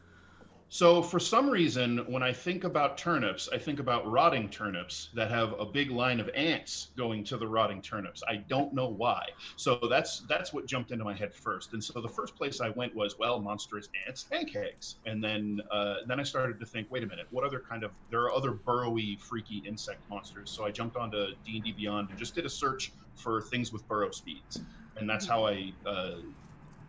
So for some reason, when I think about turnips, I think about rotting turnips that have a big line of ants going to the rotting turnips. I don't know why. So that's what jumped into my head first. And so the first place I went was, well, monstrous ants, ankhegs. And then I started to think, wait a minute, there are other burrowy, freaky insect monsters. So I jumped onto D&D Beyond and just did a search for things with burrow speeds. And that's how I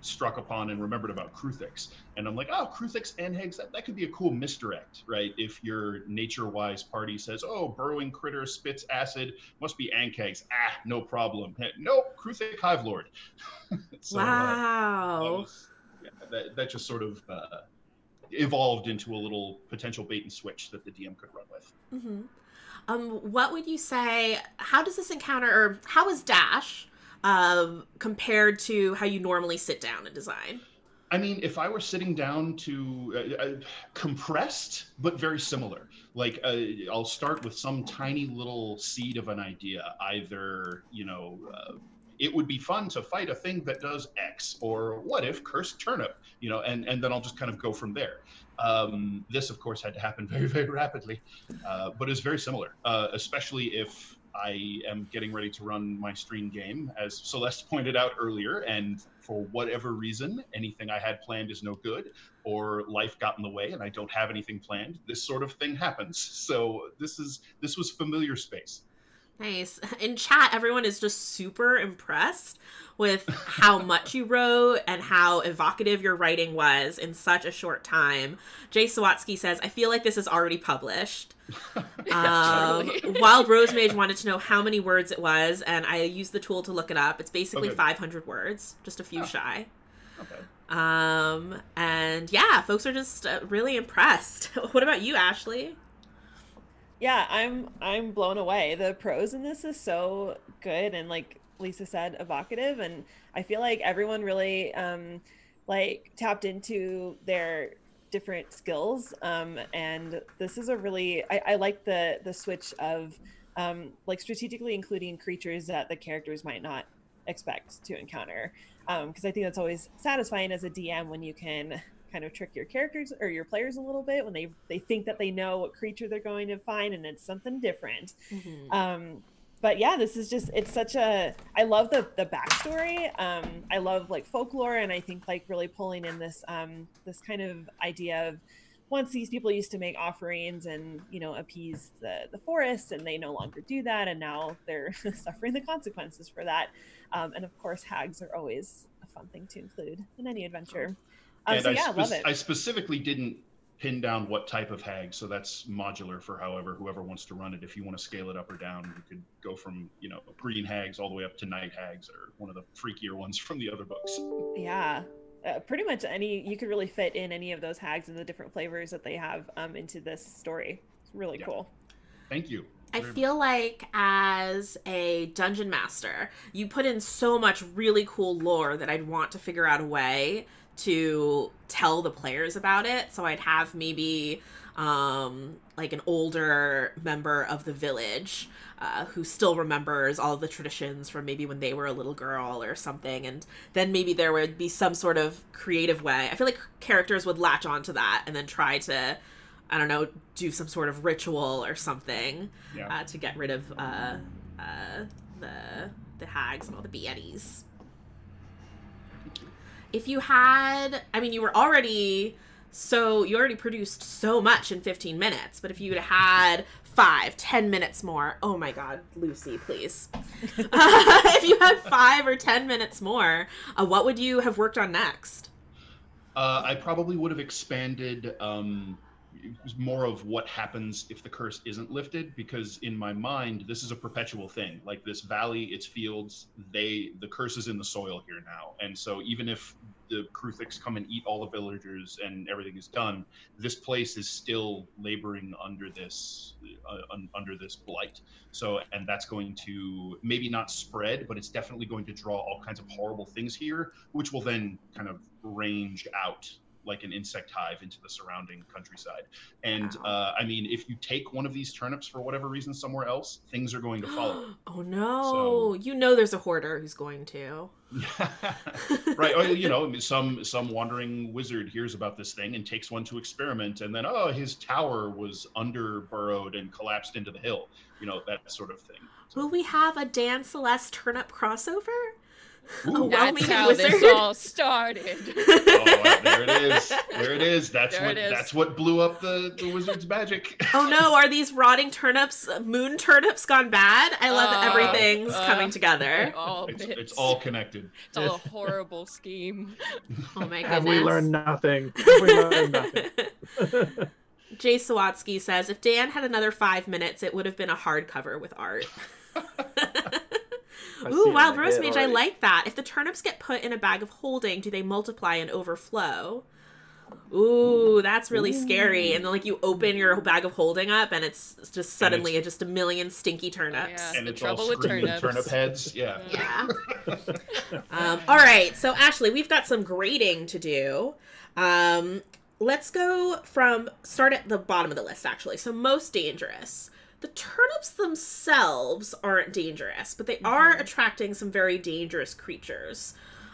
struck upon and remembered about Kruthiks. And I'm like, oh, Kruthiks and hags, that could be a cool misdirect, right? If your nature-wise party says, oh, burrowing critter spits acid, must be ankhegs. No problem. Nope, Kruthik Hive Lord. So, wow. That just sort of evolved into a little potential bait and switch that the DM could run with. Mm-hmm. What would you say, how does this encounter, or how is Dash compared to how you normally sit down and design? I mean, if I were sitting down to compressed, but very similar, like I'll start with some tiny little seed of an idea. Either, it would be fun to fight a thing that does X, or what if cursed turnip, and then I'll just kind of go from there. This, of course, had to happen very, very rapidly, but it's very similar, especially if I am getting ready to run my stream game, as Celeste pointed out earlier, and for whatever reason, anything I had planned is no good, or life got in the way and I don't have anything planned. This sort of thing happens. So this was familiar space. Nice. In chat, everyone is just super impressed with how much you wrote and how evocative your writing was in such a short time. Jay Sawatsky says, I feel like this is already published. Wild Rosemage wanted to know how many words it was, and I used the tool to look it up. It's basically 500 words, just a few shy. Okay. And yeah, folks are just really impressed. What about you, Ashley? Yeah, I'm blown away. The prose in this is so good and, like Lysa said, evocative, and I feel like everyone really like tapped into their different skills. And this is a really I like the switch of like strategically including creatures that the characters might not expect to encounter. Because I think that's always satisfying as a DM when you can kind of trick your characters or your players a little bit when they think that they know what creature they're going to find and it's something different. But yeah, this is just, it's such a, I love the backstory. I love like folklore, and I think like really pulling in this this kind of idea of once these people used to make offerings and, you know, appease the forest, and they no longer do that, and now they're suffering the consequences for that. And of course, hags are always a fun thing to include in any adventure. And so yeah, I love it. I specifically didn't pin down what type of hag, so that's modular for whoever wants to run it. If you want to scale it up or down, you could go from, you know, green hags all the way up to night hags, or one of the freakier ones from the other books. Yeah, pretty much you could really fit in any of those hags and the different flavors that they have into this story. It's really cool. Thank you. I feel like as a dungeon master, you put in so much really cool lore that I'd want to figure out a way to tell the players about it. So I'd have maybe like an older member of the village who still remembers all of the traditions from maybe when they were a little girl or something, and then maybe there would be some sort of creative way. I feel like characters would latch onto that and then try to, I don't know, do some sort of ritual or something to get rid of the hags and all the beatties. If you had, I mean, you already produced so much in 15 minutes, but if you'd had 5-10 minutes more, oh my God, Lucy, please. If you had 5 or 10 minutes more, what would you have worked on next? I probably would have expanded more of what happens if the curse isn't lifted, because in my mind, this is a perpetual thing. Like this valley, its fields, the curse is in the soil here now. And so even if the Kruthiks come and eat all the villagers and everything is done, this place is still laboring under this blight. So, and that's going to maybe not spread, but it's definitely going to draw all kinds of horrible things here, which will then kind of range out like an insect hive into the surrounding countryside. And I mean, if you take one of these turnips for whatever reason somewhere else, things are going to follow. Oh no! So, you know, there's a hoarder who's going to. Right. Or, you know, some wandering wizard hears about this thing and takes one to experiment, and then his tower was under burrowed and collapsed into the hill. You know, that sort of thing. Will we have a Dan Celeste turnip crossover? Ooh, that's how wizard? this all started. Oh, there it is. There it is. That's what blew up the wizard's magic. Oh no, are these rotting turnips, moon turnips gone bad? I love that everything's coming together. It's all connected. It's all a horrible scheme. Oh my goodness. Have we learned nothing? Have we learned nothing? Jay Sawatsky says, if Dan had another 5 minutes, it would have been a hardcover with art. Ooh, Wild Rose Mage, I like that. If the turnips get put in a bag of holding, do they multiply and overflow? Ooh, that's really scary. And then, like, you open your bag of holding up, and it's just suddenly just a million stinky turnips. Yeah. And it's trouble all with turnip turnips. heads. Yeah. Yeah. All right. So, Ashley, we've got some grading to do. Let's go start at the bottom of the list, actually. So, most dangerous. The turnips themselves aren't dangerous, but they are attracting some very dangerous creatures.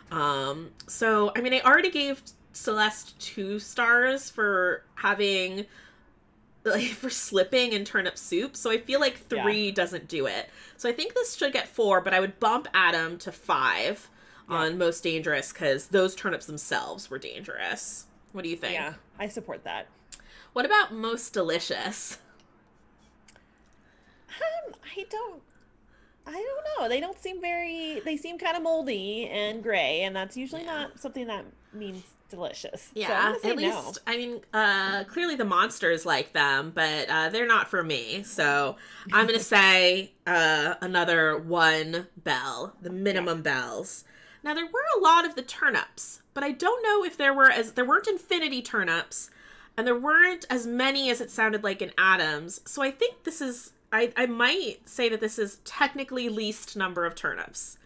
So, I mean, I already gave Celeste 2 stars for having, like, for slipping in turnip soup. So I feel like 3 doesn't do it. So I think this should get 4, but I would bump Adam to 5 on most dangerous because those turnips themselves were dangerous. What do you think? Yeah, I support that. What about most delicious? I don't know. They don't seem they seem kind of moldy and gray, and that's usually not something that means delicious. Yeah, so at least, I mean, clearly the monsters like them, but they're not for me. So I'm going to say another 1 bell, the minimum bells. Now, there were a lot of the turnips, but I don't know if there weren't infinity turnips, and there weren't as many as it sounded like in Adams. So I think this is, I might say that this is technically least number of turnips.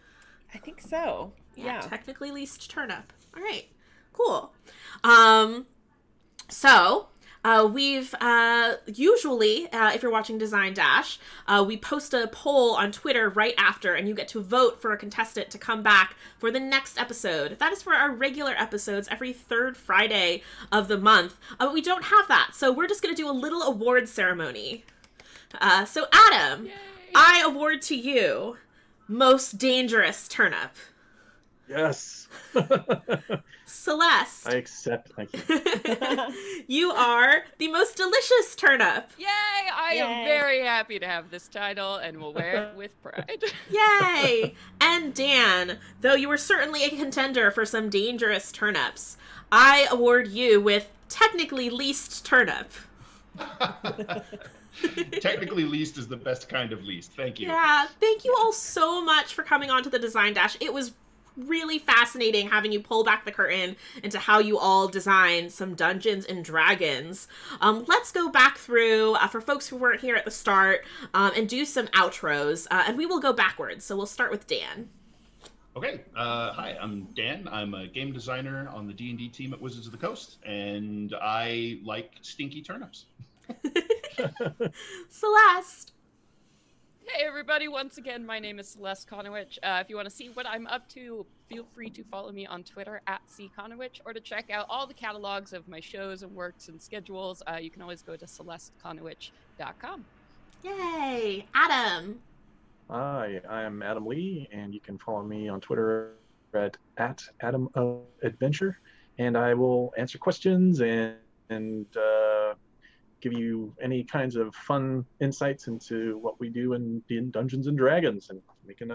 I think so. Yeah. Technically least turnip. All right, cool. We've usually, if you're watching Design Dash, we post a poll on Twitter right after, and you get to vote for a contestant to come back for the next episode. That is for our regular episodes every third Friday of the month. But we don't have that, so we're just going to do a little award ceremony. So Adam, Yay. I award to you Most Dangerous Turnip. Yes. Celeste. I accept. Thank you. You are the Most Delicious Turnip. Yay! I am Yay. very happy to have this title and will wear it with pride. Yay! And Dan, though you were certainly a contender for some dangerous turnips, I award you with technically least turnip. Technically, least is the best kind of least. Thank you. Yeah, thank you all so much for coming on to the Design Dash. It was really fascinating having you pull back the curtain into how you all design some Dungeons and Dragons. Let's go back through, for folks who weren't here at the start, and do some outros, and we will go backwards. So we'll start with Dan. Okay. Hi, I'm Dan. I'm a game designer on the D&D team at Wizards of the Coast, and I like stinky turnips. Celeste. Hey everybody, once again, my name is Celeste Conowitch. If you want to see what I'm up to, feel free to follow me on Twitter at @cconowitch, or to check out all the catalogs of my shows and works and schedules. You can always go to celesteconowitch.com. Yay! Adam. Hi, I'm Adam Lee, and you can follow me on Twitter at @AdamOfAdventure, and I will answer questions and give you any kinds of fun insights into what we do in Dungeons and Dragons and making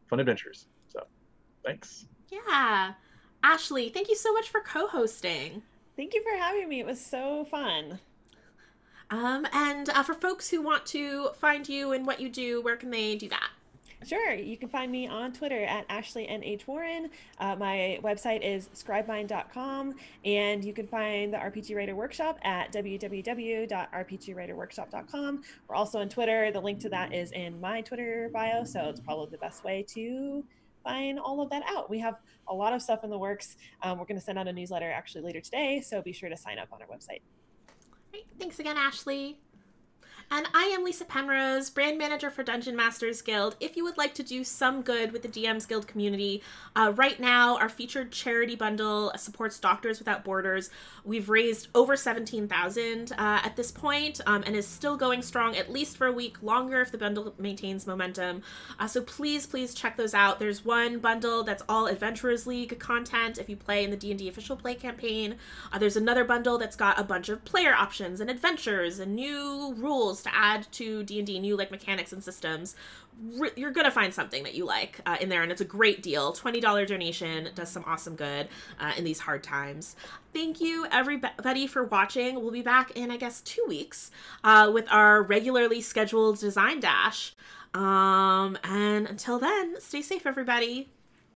fun adventures. So, thanks. Yeah. Ashley, thank you so much for co-hosting. Thank you for having me. It was so fun. And for folks who want to find you and what you do, where can they do that? Sure. You can find me on Twitter at Ashley NH Warren. My website is scribemind.com, and you can find the RPG Writer Workshop at www.rpgwriterworkshop.com. We're also on Twitter. The link to that is in my Twitter bio, so it's probably the best way to find all of that out. We have a lot of stuff in the works. We're going to send out a newsletter actually later today, so be sure to sign up on our website. Great. Thanks again, Ashley. And I am Lysa Penrose, brand manager for Dungeon Masters Guild. If you would like to do some good with the DMs Guild community, right now our featured charity bundle supports Doctors Without Borders. We've raised over $17,000 at this point, and is still going strong at least for a week longer if the bundle maintains momentum. So please check those out. There's one bundle that's all Adventurers League content if you play in the D&D official play campaign. There's another bundle that's got a bunch of player options and adventures and new rules to add to D&D, new like mechanics and systems. You're gonna find something that you like in there, and it's a great deal. $20 donation does some awesome good in these hard times. Thank you everybody for watching. We'll be back in, I guess, 2 weeks with our regularly scheduled Design Dash. And until then, stay safe everybody.